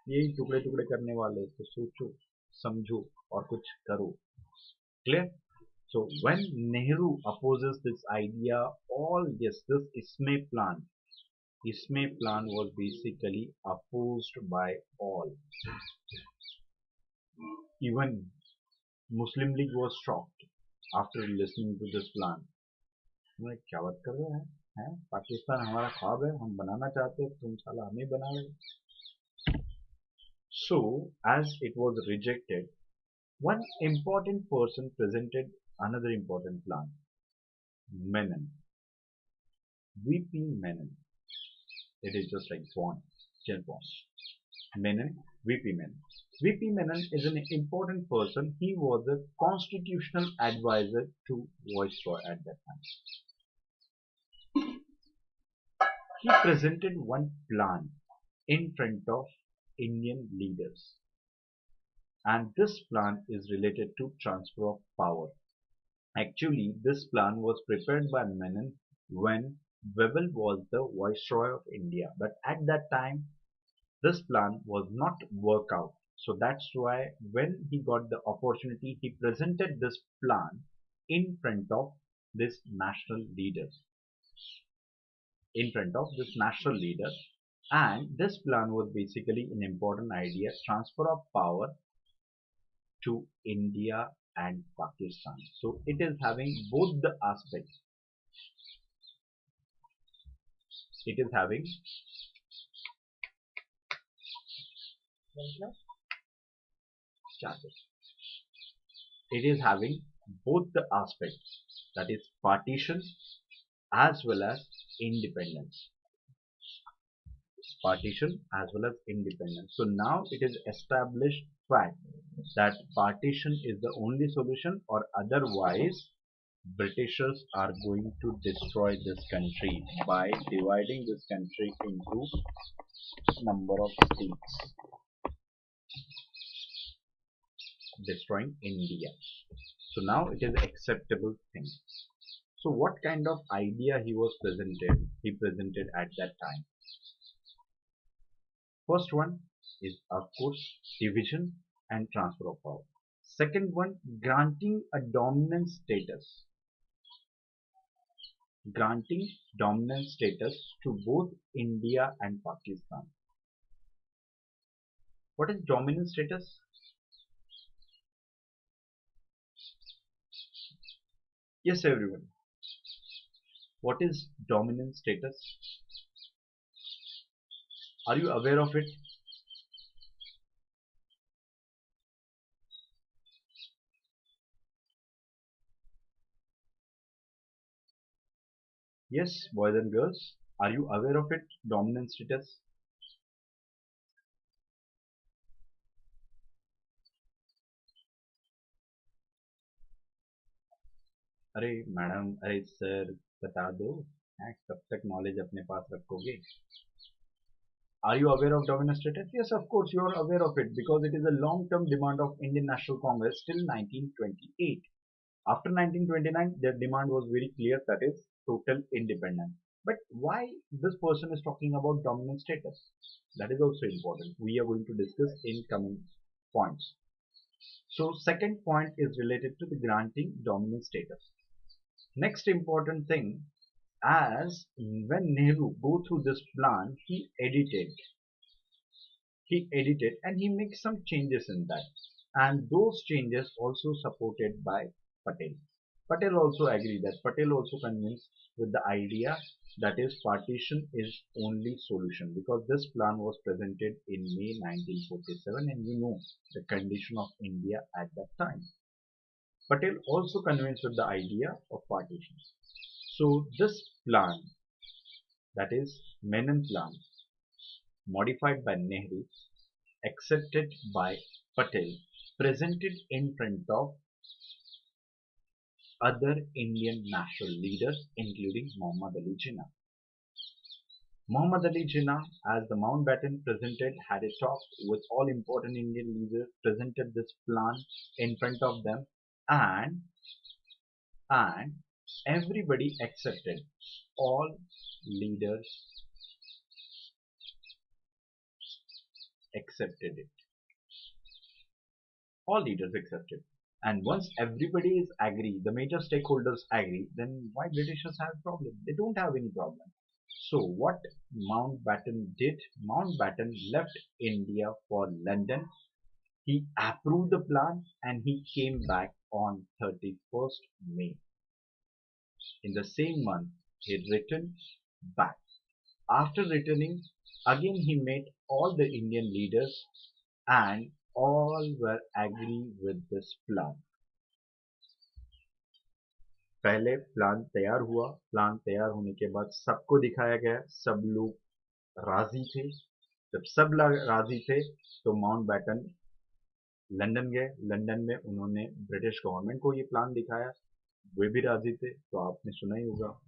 यही टुकड़े टुकड़े करने वाले. तो सोचो, समझो और कुछ करो. Clear? So when Nehru opposes this idea, all yes, this ISME plan was basically opposed by all. Even Muslim League was shocked after listening to this plan. मैं क्या बात कर रहे हैं? पाकिस्तान हमारा ख्वाब है, हम बनाना चाहते हैं, तुम साला हमें बना रहे. So as it was rejected, one important person presented another important plan. Menon, VP Menon. It is just like Bond, James Bond. Menon, VP Menon. VP Menon is an important person. He was a constitutional advisor to Viceroy at that time. He presented one plan in front of Indian leaders, and this plan is related to transfer of power. Actually, this plan was prepared by Menon when Wavell was the Viceroy of India, but at that time this plan was not work out. So that's why when he got the opportunity, he presented this plan in front of this national leaders. in front of this national leader. And this plan was basically an important idea, transfer of power to India and Pakistan. So it is having both the aspects. It is having it is having both the aspects, that is partition as well as independence. Partition as well as independence. So now it is established fact that partition is the only solution, or otherwise Britishers are going to destroy this country by dividing this country into number of states, destroying India. So now it is acceptable thing. So what kind of idea he presented at that time? First one is of course division and transfer of power. Second one, granting a dominant status. Granting dominant status to both India and Pakistan. What is dominant status? Yes, everyone. What is dominant status? Are you aware of it? Yes, boys and girls. Are you aware of it? Dominant status? अरे madam, अरे sir, बता दो, कब तक knowledge अपने पास रखोगे? Are you aware of dominant status? Yes, of course you are aware of it, because it is a long-term demand of Indian National Congress till 1928. After 1929, their demand was very clear, that is total independence. But why this person is talking about dominant status? That is also important. We are going to discuss in coming points. So second point is related to the granting dominant status. Next important thing, as when Nehru go through this plan, he edited and he makes some changes in that, and those changes also supported by Patel. Patel also agreed, that Patel also convinced with the idea that is partition is only solution, because this plan was presented in May 1947, and you know the condition of India at that time. Patel also convinced with the idea of partition. So this plan, that is Menon plan, modified by Nehru, accepted by Patel, presented in front of other Indian national leaders including Muhammad Ali Jinnah. Muhammad Ali Jinnah, as the Mountbatten presented, had a talk with all important Indian leaders, presented this plan in front of them, and everybody accepted. All leaders accepted it. All leaders accepted. And once everybody is agree, the major stakeholders agree, then why Britishers have a problem? They don't have any problem. So what Mountbatten did, Mountbatten left India for London. He approved the plan and he came back on 31st May. In the same month, he returned back. After returning, again he met all the Indian leaders and all were agree with this plan. पहले plan तैयार हुआ, plan तैयार होने के बाद सबको दिखाया गया, सब लोग राजी थे. जब सब लोग राजी थे तो माउंटबैटन लंदन गए. लंदन में उन्होंने ब्रिटिश गवर्नमेंट को ये प्लान दिखाया, वे भी राजी थे. तो आपने सुना ही होगा,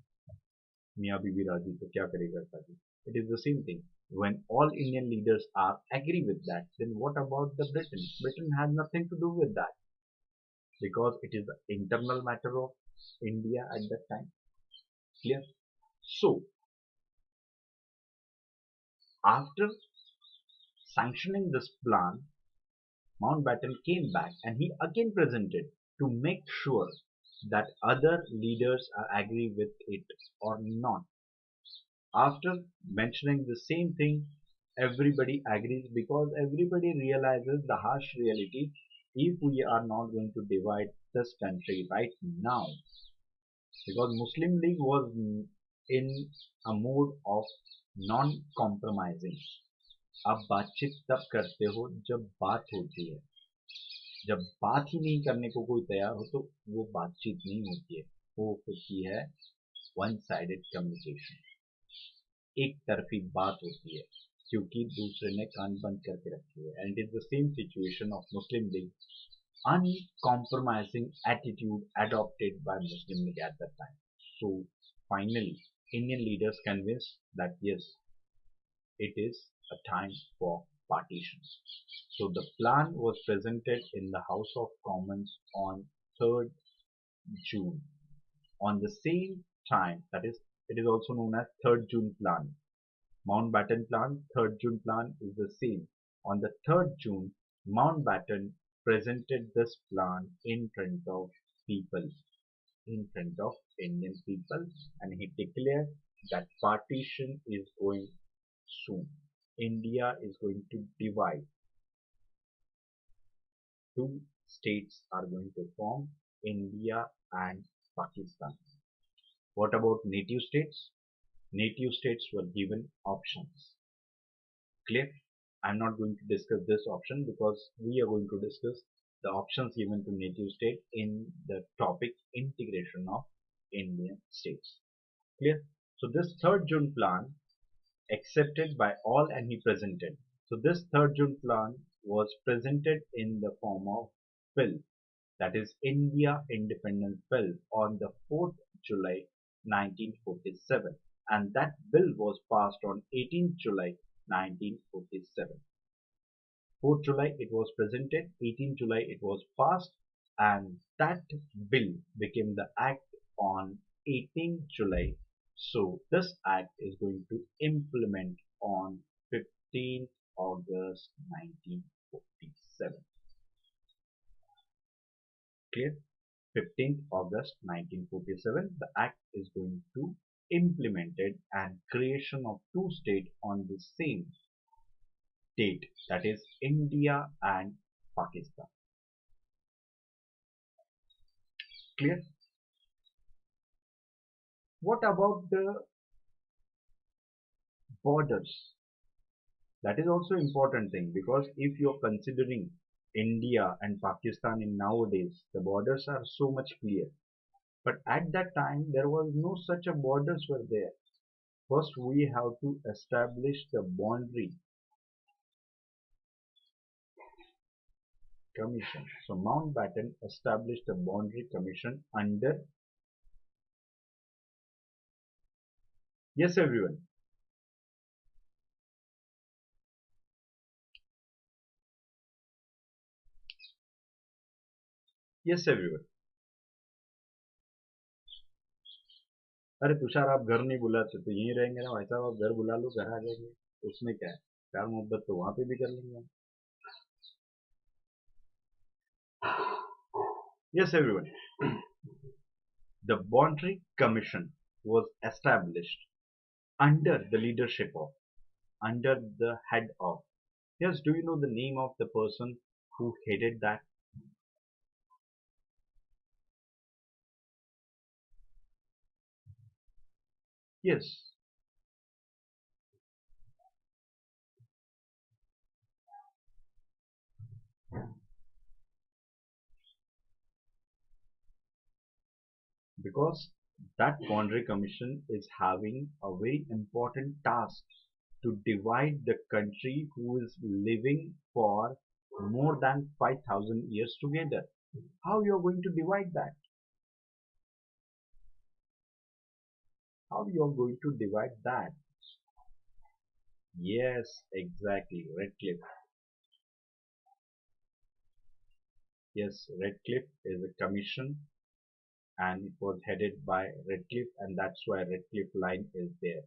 मियाँ बीवी राजी तो क्या करेगा शादी. It is the same thing. When all Indian leaders are agree with that, then what about the Britain? Britain has nothing to do with that, because it is the internal matter of India at that time. Clear? So, after sanctioning this plan, Mountbatten came back and he again presented to make sure that other leaders are agree with it or not. After mentioning the same thing, everybody agrees because everybody realizes the harsh reality. If we are not going to divide this country right now, because Muslim League was in a mode of non-compromising. आप बातचीत तब करते हो जब बात होती है, जब बात ही नहीं करने को कोई तैयार हो तो वो बातचीत नहीं होती है, वो होती है वन साइडेड कम्युनिकेशन, एक तरफी बात होती है क्योंकि दूसरे ने कान बंद करके रखे हुए. And it is the same situation of Muslim league, uncompromising attitude adopted by Muslim League at that time. So finally, Indian leaders convinced that yes, it is a time for partition. So the plan was presented in the House of Commons on 3rd June. On the same time, that is, it is also known as 3rd June plan. Mountbatten plan, 3rd June plan is the same. On the 3rd June, Mountbatten presented this plan in front of people, in front of Indian people, and he declared that partition is going soon. India is going to divide. Two states are going to form, India and Pakistan. What about native states? Native states were given options. Clear? I'm not going to discuss this option because we are going to discuss the options given to native state in the topic integration of Indian states. Clear? So this 3rd June plan accepted by all and he presented. So this 3rd June plan was presented in the form of bill, that is India Independence Bill, on the 4th July 1947, and that bill was passed on 18th July 1947. 4th July it was presented, 18th July it was passed, and that bill became the act on 18th July. So this act is going to implement on 15th August 1947. Clear? 15th August 1947, the act is going to implemented and creation of two states on the same date, that is India and Pakistan. Clear? What about the borders? That is also important thing, because if you are considering India and Pakistan in nowadays, the borders are so much clear. But at that time, there was no such a borders were there. First, we have to establish the boundary commission. So Mountbatten established the boundary commission under. Yes, everyone. Yes, everyone. अरे तुषार, आप घर नहीं बुलाते तो यहीं रहेंगे ना भाई साहब, आप घर बुला लो, घर आ जाएंगे, उसमें क्या है, प्यार मोहब्बत तो वहां पे भी कर लेंगे हम. Yes, everyone. The boundary commission was established under the leadership of, under the head of. Yes, do you know the name of the person who headed that? Yes. Because that boundary commission is having a very important task to divide the country who is living for more than 5,000 years together. How you are going to divide that? How you are going to divide that? Yes, exactly, Redcliffe. Yes, Redcliffe is a commission and it was headed by Redcliffe, and that's why Redcliffe line is there.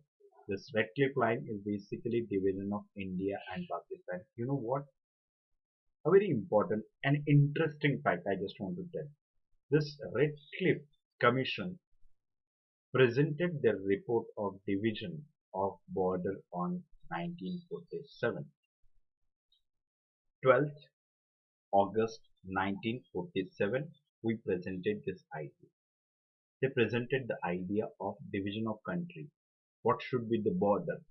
This Redcliffe line is basically division of India and Pakistan. You know what? A very important and interesting fact I just want to tell. This Redcliffe Commission presented their report of division of border on 1947. 12th August 1947, we presented this idea. They presented the idea of division of country. What should be the border?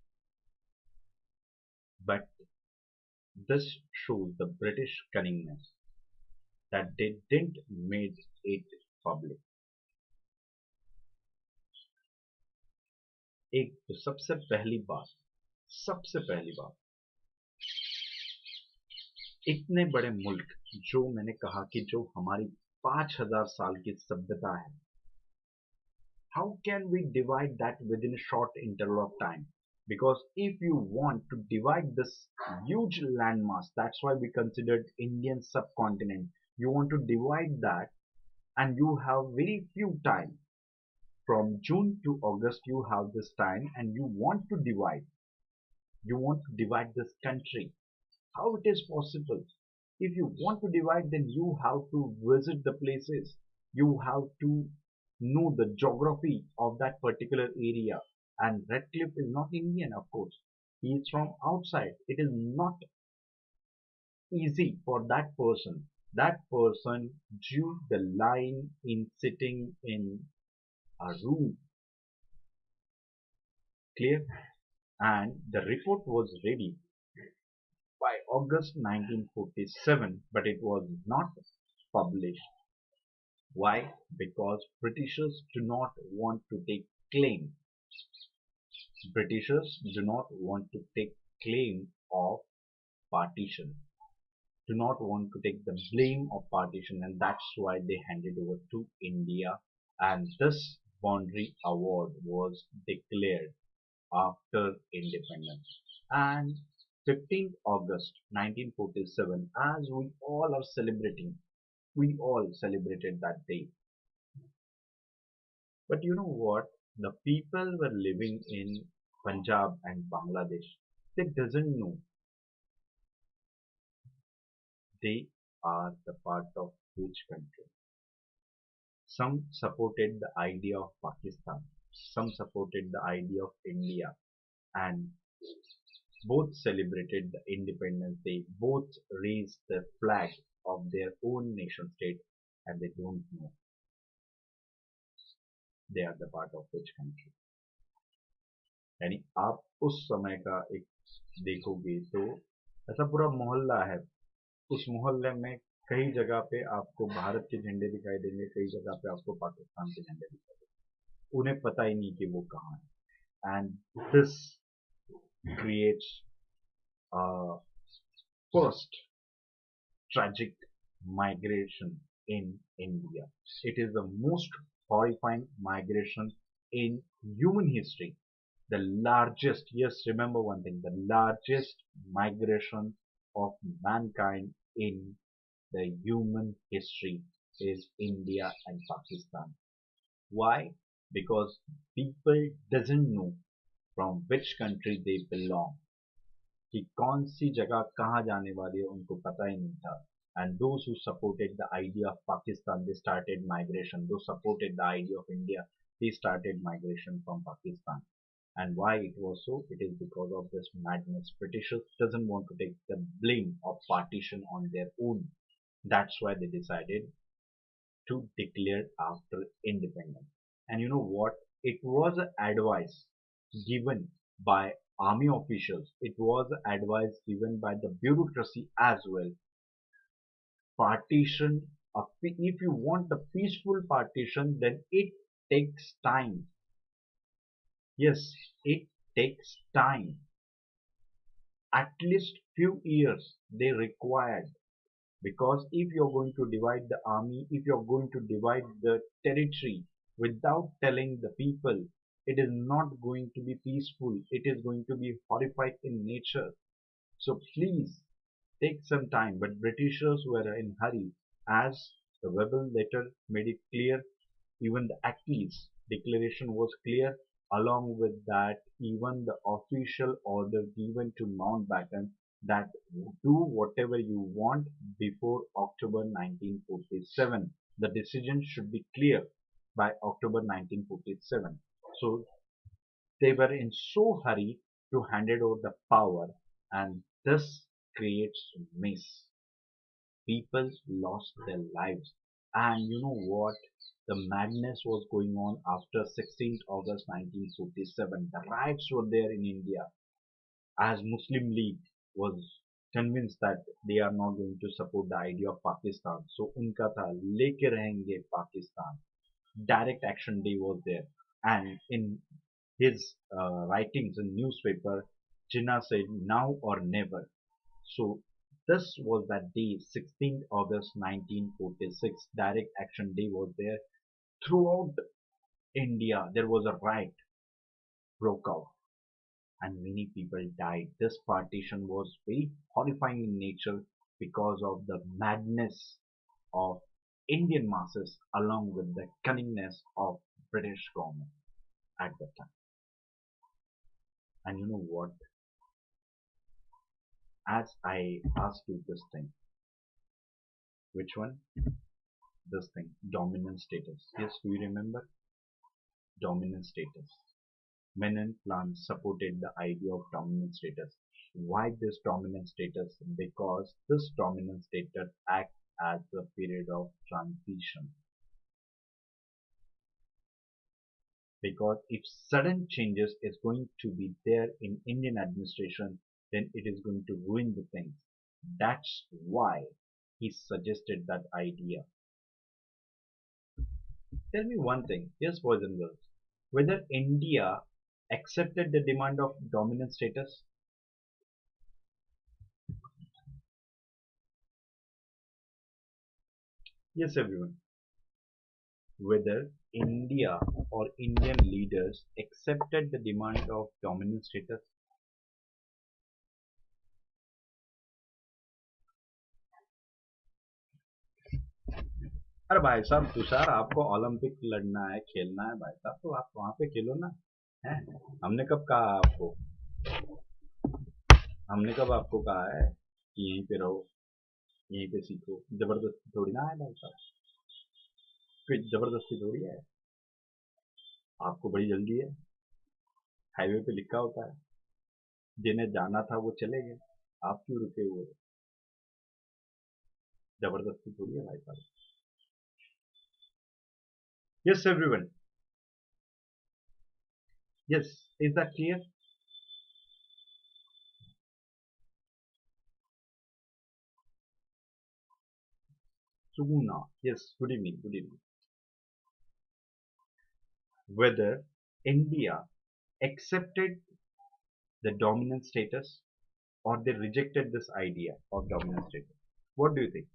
But this shows the British cunningness that they didn't make it public. एक तो सबसे पहली बात इतने बड़े मुल्क जो मैंने कहा कि जो हमारी 5000 साल की सभ्यता है, how can we divide that within a short interval of time? Because if you want to divide this huge landmass, that's why we considered Indian subcontinent, you want to divide that and you have very few time. From June to August you have this time and you want to divide this country. How it is possible? If you want to divide, then you have to visit the places. You have to know the geography of that particular area. And Radcliffe is not Indian, of course. He is from outside. It is not easy for that person. That person drew the line in sitting in a room. Clear? And the report was ready by August 1947, but it was not published. Why? Because Britishers do not want to take claim. Britishers do not want to take claim of partition, do not want to take the blame of partition, and that's why they handed over to India, and this boundary award was declared after independence. And 15th August 1947, as we all are celebrating, we all celebrated that day. But you know what? The people were living in Punjab and Bangladesh. They doesn't know they are the part of which country. Some supported the idea of Pakistan, some supported the idea of India, and both celebrated the Independence Day, both raised the flag of their own nation state, and they don't know they are the part of which country. यानी आप उस समय का एक देखोगे तो ऐसा पूरा मोहल्ला है, उस मोहल्ले में कई जगह पे आपको भारत के झंडे दिखाई देंगे, कई जगह पे आपको पाकिस्तान के झंडे दिखाई देंगे, उन्हें पता ही नहीं कि वो कहाँ है. And this creates first tragic migration in India. It is the most horrifying migration in human history. The largest, yes, remember one thing, the largest migration of mankind in the human history is India and Pakistan. Why? Because people doesn't know from which country they belong. कि कौन सी जगह कहाँ जाने वाली है उनको पता ही नहीं था. And those who supported the idea of Pakistan, they started migration. Those supported the idea of India, they started migration from Pakistan. And why it was so? It is because of this madness. Britishers doesn't want to take the blame of partition on their own. That's why they decided to declare after independence. And you know what? It was an advice given by army officials. It was advice given by the bureaucracy as well. Partition, if you want the peaceful partition, then it takes time. Yes, it takes time. At least few years they required, because if you're going to divide the army, if you're going to divide the territory without telling the people, it is not going to be peaceful. It is going to be horrific in nature. So please take some time. But Britishers were in hurry, as the Webber letter made it clear. Even the Actleys declaration was clear. Along with that, even the official order given to Mountbatten that do whatever you want before October 1947. The decision should be clear by October 1947. So They were in so hurry to hand over the power, and this creates mess. People lost their lives. And you know what? The madness was going on after 16th August 1947. The riots were there in India as Muslim League was convinced that they are not going to support the idea of Pakistan. So उनका था लेके रहेंगे Pakistan. Direct action day was there. And in his writings in newspaper, Jinnah said now or never. So this was that day, 16th August 1946. Direct action day was there. Throughout India, there was a riot broke out and many people died. This partition was very horrifying in nature because of the madness of Indian masses along with the cunningness of British government at that time. And you know what? As I asked you this thing, which one? This thing, dominant status. Yes, do you remember? Dominant status. Menon plan supported the idea of dominant status. Why this dominant status? Because this dominant status acts as a period of transition. Because if sudden changes is going to be there in Indian administration, then it is going to ruin the things. That's why he suggested that idea. Tell me one thing, yes, boys and girls, whether India accepted the demand of dominant status. Yes, everyone. Whether India or Indian leaders accepted the demand of dominant status. अरे भाई साहब तुषार आपको Olympic लड़ना है खेलना है भाई साहब तो आप वहां पे खेलो ना है हमने कब कहा आपको हमने कब आपको कहा है कि यहीं पे रहो यहीं पे सीखो जबरदस्ती थोड़ी ना है भाई साहब फिर जबरदस्ती थोड़ी है आपको बड़ी जल्दी है हाईवे पे लिखा होता है जिन्हें जाना था वो चले गए आप क्यों रुके हुए हो? जबरदस्ती थोड़ी है भाई साहब yes everyone yes is that clear Suguna yes good evening whether India accepted the dominant status or they rejected this idea of dominant status what do you think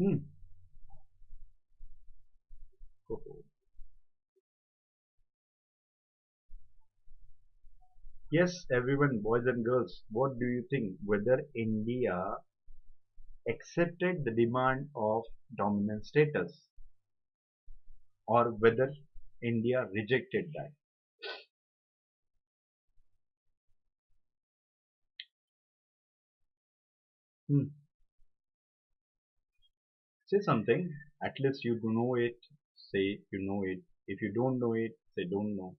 hmm. Oh. Yes, everyone, boys and girls, what do you think? Whether India accepted the demand of dominant status or whether India rejected that? Hmm. Say something, at least you do know it, say you know it. If you don't know it, say don't know.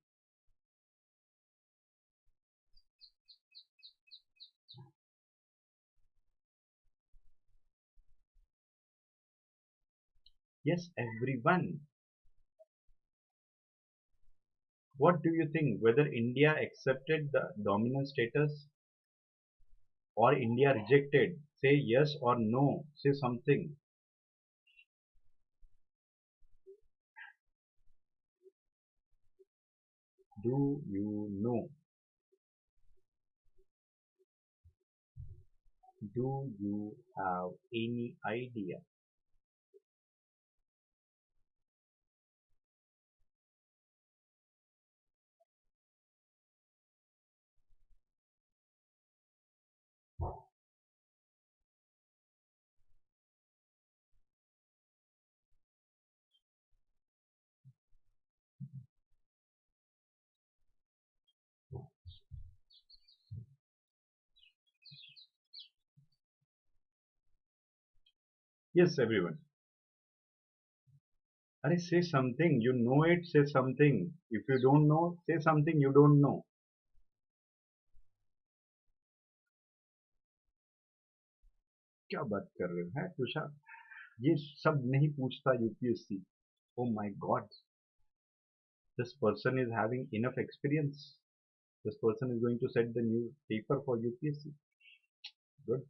Yes, everyone. What do you think? Whether India accepted the dominant status or India rejected? Say yes or no. Say something. Do you know? Do you have any idea? Yes, everyone. Arey, say something. You know it, say something. If you don't know, say something you don't know. क्या बात कर रहे हो है तुषार? ये सब नहीं पूछता UPSC. Oh my God, this person is having enough experience. This person is going to set the new paper for UPSC. Good.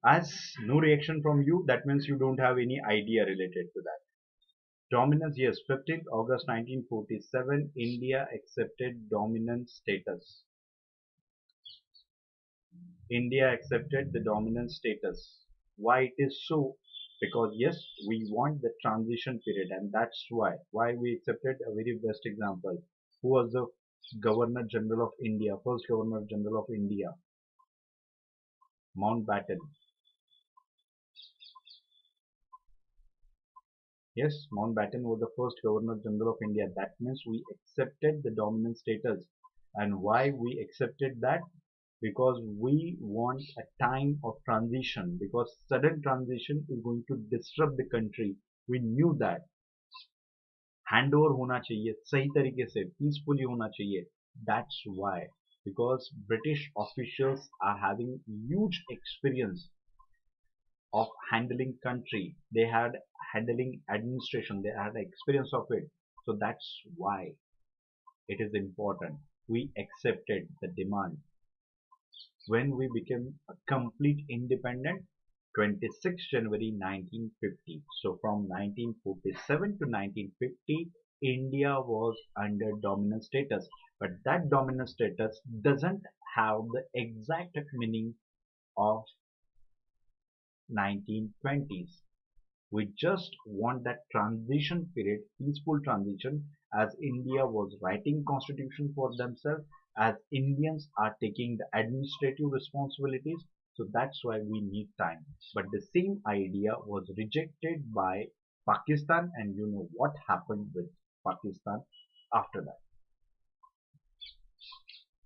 As no reaction from you, that means you don't have any idea related to that. Dominance, yes, 15th August 1947, India accepted dominance status. India accepted the dominance status. Why it is so? Because yes, we want the transition period, and that's why we accepted. A very best example. Who was the Governor General of India, first Governor General of India? Mountbatten. Yes, Mountbatten was the first Governor General of India. That means we accepted the dominant status. And why we accepted that? Because we want a time of transition. Because sudden transition is going to disrupt the country. We knew that. Handover होना चाहिए सही तरीके से peacefully होना चाहिए. That's why. Because British officials are having huge experience of handling country. They had handling administration. They had experience of it. So that's why it is important. We accepted the demand. When we became a complete independent, 26 January 1950. So from 1947 to 1950, India was under dominant status. But that dominant status doesn't have the exact meaning of 1920s. We just want that transition period, peaceful transition, as India was writing constitution for themselves, as Indians are taking the administrative responsibilities. So that's why we need time. But the same idea was rejected by Pakistan, and you know what happened with Pakistan after that.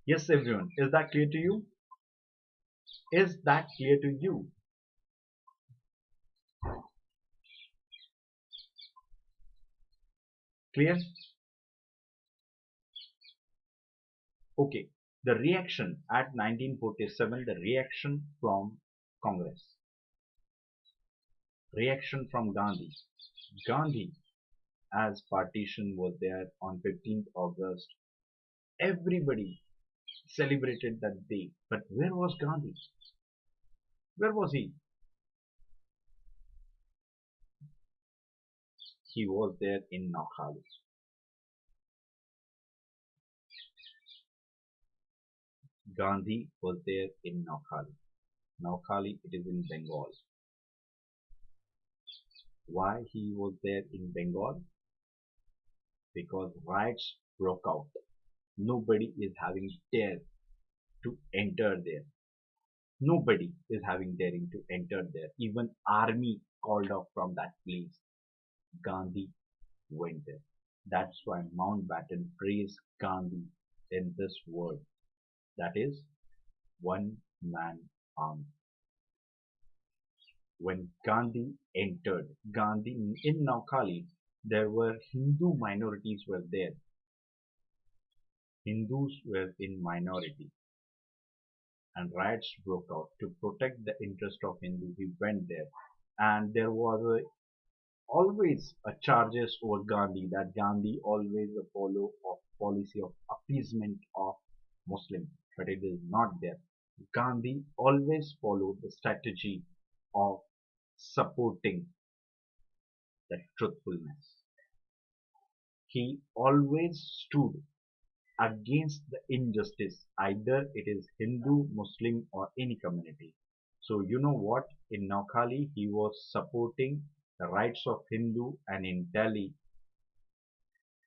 Yes, everyone, is that clear to you? Is that clear to you? Clear? Okay, the reaction at 1947, the reaction from Congress, reaction from Gandhi. Gandhi, as partition was there on 15th August, everybody celebrated that day. But where was Gandhi? Where was he? He was there in Naukhali. Gandhi was there in Naukhali. Naukhali, it is in Bengal. Why he was there in Bengal? Because riots broke out. Nobody is having dare to enter there. Nobody is having daring to enter there. Even army called off from that place. Gandhi went there. That's why Mountbatten praised Gandhi in this word. That is one man army. When Gandhi entered, Gandhi in Naukhali, there were Hindu minorities were there. Hindus were in minority, and riots broke out. To protect the interest of Hindu, he went there, and there was always a charges over Gandhi that Gandhi always a follow of policy of appeasement of Muslim, but it is not there. Gandhi always followed the strategy of supporting the truthfulness. He always stood against the injustice, either it is Hindu, Muslim, or any community. So you know what? In Naukhali, he was supporting the rights of Hindu, and in Delhi,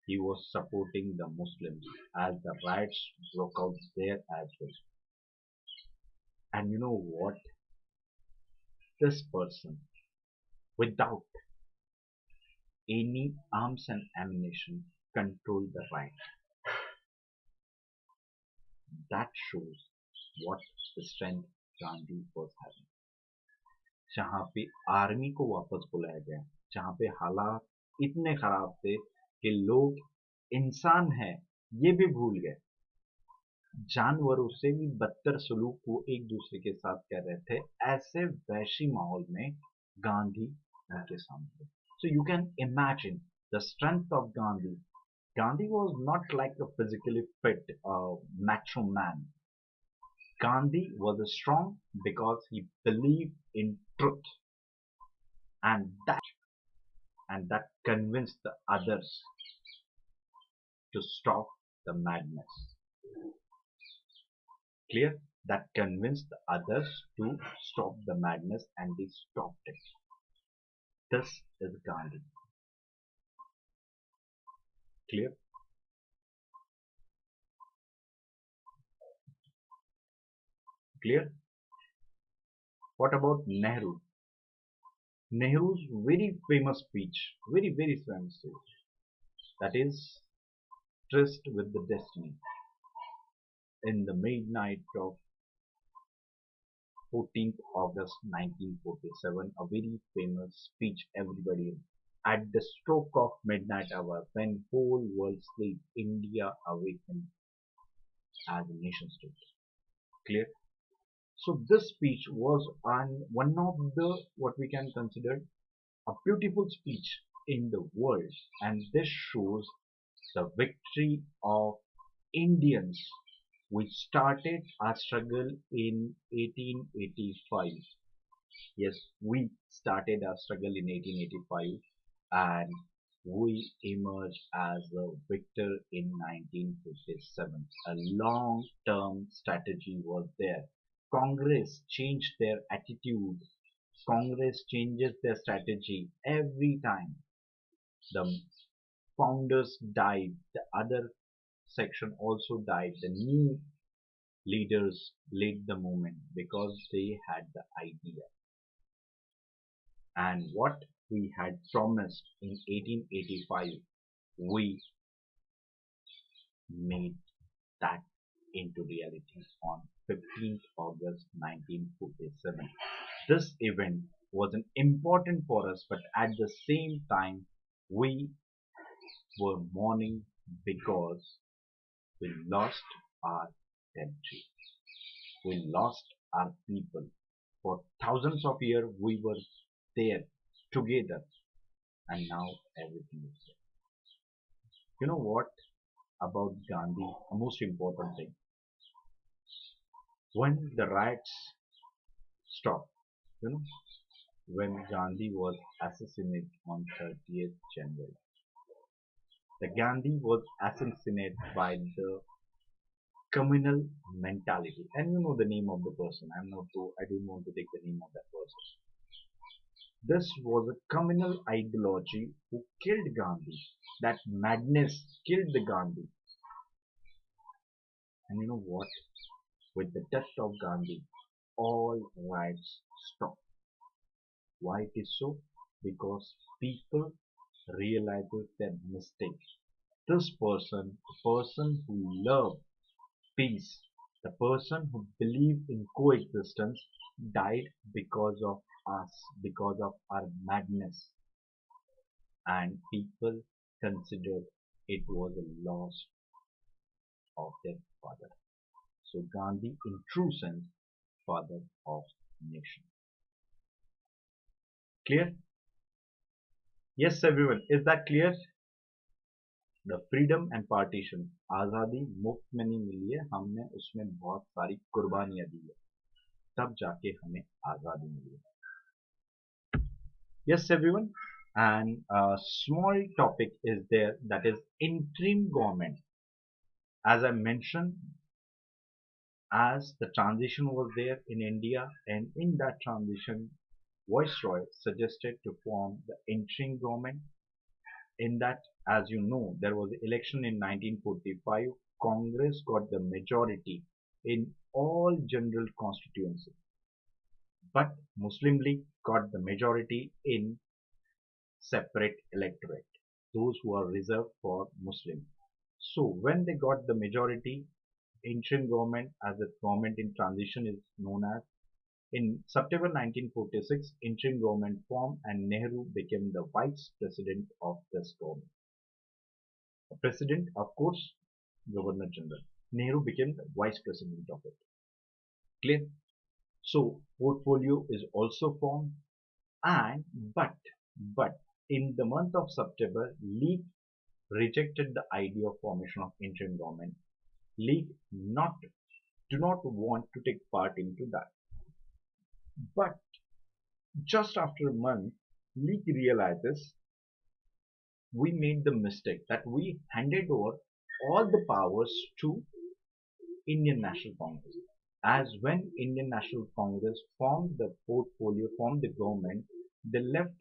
he was supporting the Muslims as the riots broke out there as well. And you know what? This person, without any arms and ammunition, controlled the riot. That shows what the strength Gandhi was having. जहां पे army को वापस बुलाया गया, जहां पे हालात इतने खराब थे कि लोग इंसान है ये भी भूल गए, जानवरों से भी बदतर सलूक को एक दूसरे के साथ कर रहे थे। ऐसे वैशी माहौल में गांधी उनके सामने, so you can imagine the strength of Gandhi. Gandhi was not like a physically fit macho man. Gandhi was strong because he believed in truth, and that convinced the others to stop the madness. Clear? That convinced the others to stop the madness, and they stopped it. This is Gandhi. Clear? Clear? What about Nehru? Nehru's very famous speech, very famous speech, that is Tryst with the Destiny, in the midnight of 14th August 1947, a very famous speech. Everybody, at the stroke of midnight hour, when whole world sleep, India awakened as a nation state. Clear? So this speech was one of the what we can consider a beautiful speech in the world, and this shows the victory of Indians. We started our struggle in 1885. Yes, we started our struggle in 1885, and we emerged as a victor in 1957. A long-term strategy was there. Congress changed their attitude. Congress changes their strategy every time. The founders died, the other section also died. The new leaders led the movement because they had the idea. And what we had promised in 1885, we made that into reality on 15th August 1947. This event was an important for us, but at the same time, we were mourning because we lost our territory. We lost our people. For thousands of years, we were there together, and now everything is there. You know what about Gandhi? The most important thing, when the riots stopped, you know, when Gandhi was assassinated on 30th January, the Gandhi was assassinated by the communal mentality. And you know the name of the person. I don't want to take the name of that person. This was a communal ideology who killed Gandhi. That madness killed the Gandhi. And you know what? With the death of Gandhi, all riots stopped. Why it is so? Because people realizes their mistake. This person, the person who loved peace, the person who believed in coexistence, died because of us, because of our madness, and people considered it was a loss of their father. So Gandhi, in true sense, father of nation. Clear? Yes, everyone. Is that clear? The freedom and partition, आजादी मुफ्त में नहीं मिली है, हमने उसमें बहुत सारी कुर्बानियां दी है, तब जाके हमें आजादी मिली है. Yes, everyone. And a small topic is there, that is interim government. As I mentioned, as the transition was there in India, and in that transition, Viceroy suggested to form the interim government. In that, as you know, there was an election in 1945. Congress got the majority in all general constituencies, but Muslim League got the majority in separate electorate, those who are reserved for Muslim. So when they got the majority, interim government, as a government in transition is known as, In September 1946, interim government formed and Nehru became the vice president of this government. The president, of course, Governor General. Nehru became the vice president of it. Clear? So portfolio is also formed, and but in the month of September, League rejected the idea of formation of interim government. League do not want to take part into that. But just after a month, League realizes we made the mistake that we handed over all the powers to Indian National Congress. As when Indian National Congress formed the portfolio, formed the government, they left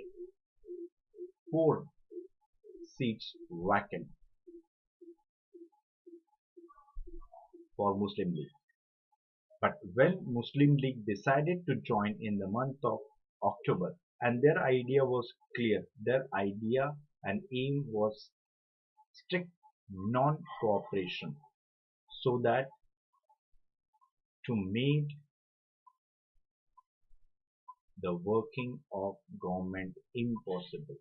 4 seats vacant for Muslim League. But when Muslim League decided to join in the month of October, and their idea was clear, their idea and aim was strict non-cooperation, so that to make the working of government impossible.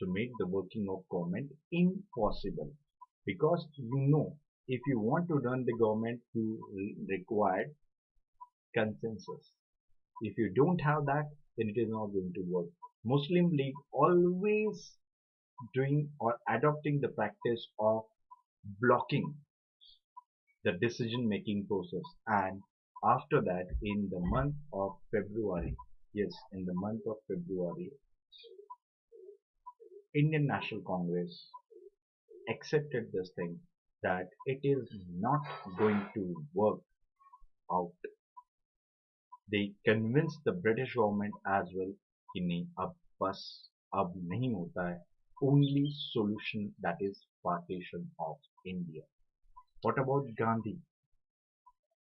To make the working of government impossible, because if you want to run the government, you require consensus. If you don't have that, then it is not going to work. Muslim League always doing or adopting the practice of blocking the decision making process, and after that in the month of February, Indian National Congress accepted this thing that it is not going to work out. They convinced the British government as well कि नहीं अब बस अब नहीं होता है. Only solution, that is partition of India. What about Gandhi?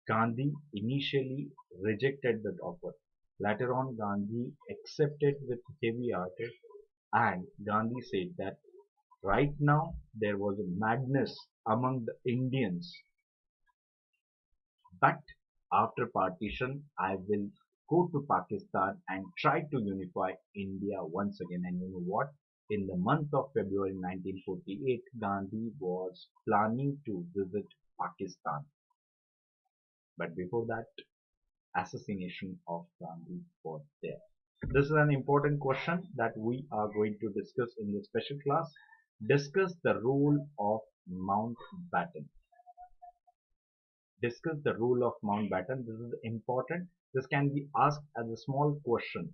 Gandhi initially rejected that offer. Later on, Gandhi accepted with heavy hearted, and Gandhi said that right now there was a madness among the Indians, but after partition I will go to Pakistan and try to unify India once again. And you know what? In the month of February 1948, Gandhi was planning to visit Pakistan. But before that, assassination of Gandhi was there. This is an important question that we are going to discuss in this special class. Discuss the role of Mountbatten. Discuss the role of Mountbatten. This is important. This can be asked as a small question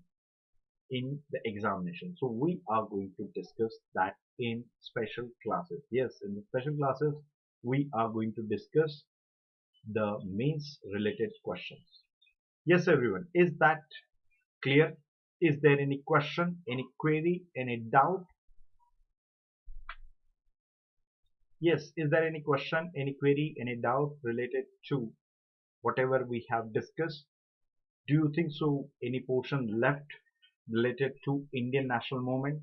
in the examination. So we are going to discuss that in special classes. Yes, in the special classes, we are going to discuss the mains related questions. Yes, everyone. Is that clear? Is there any question, any query, any doubt? Yes, is there any question, any query, any doubt related to whatever we have discussed? Do you think so any portion left related to Indian national movement?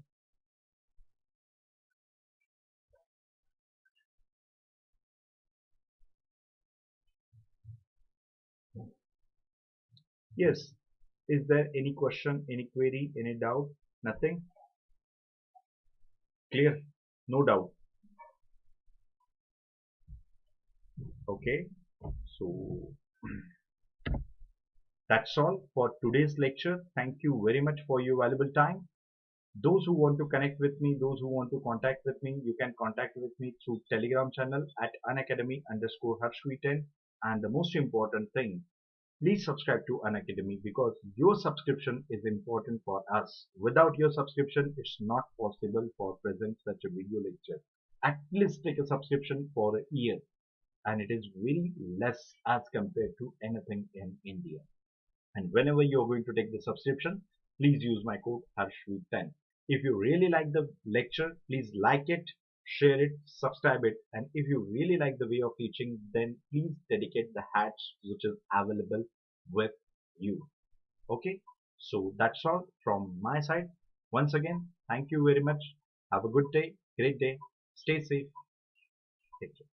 Yes. Is there any question, any query, any doubt? Nothing? Clear? No doubt. Okay. So that's all for today's lecture. Thank you very much for your valuable time. Those who want to connect with me, those who want to contact with me, you can contact with me through Telegram channel at Unacademy_Harshvardhan. And the most important thing, please subscribe to Unacademy, because your subscription is important for us. Without your subscription, it's not possible for present such a video lecture. At least take a subscription for a year, and it is very less as compared to anything in India. And whenever you're going to take the subscription, please use my code Harshvardhan. If you really like the lecture, please like it, share it, subscribe it, and if you really like the way of teaching, then please dedicate the hats which is available with you. Okay, so that's all from my side. Once again, thank you very much. Have a good day, great day, stay safe, take care.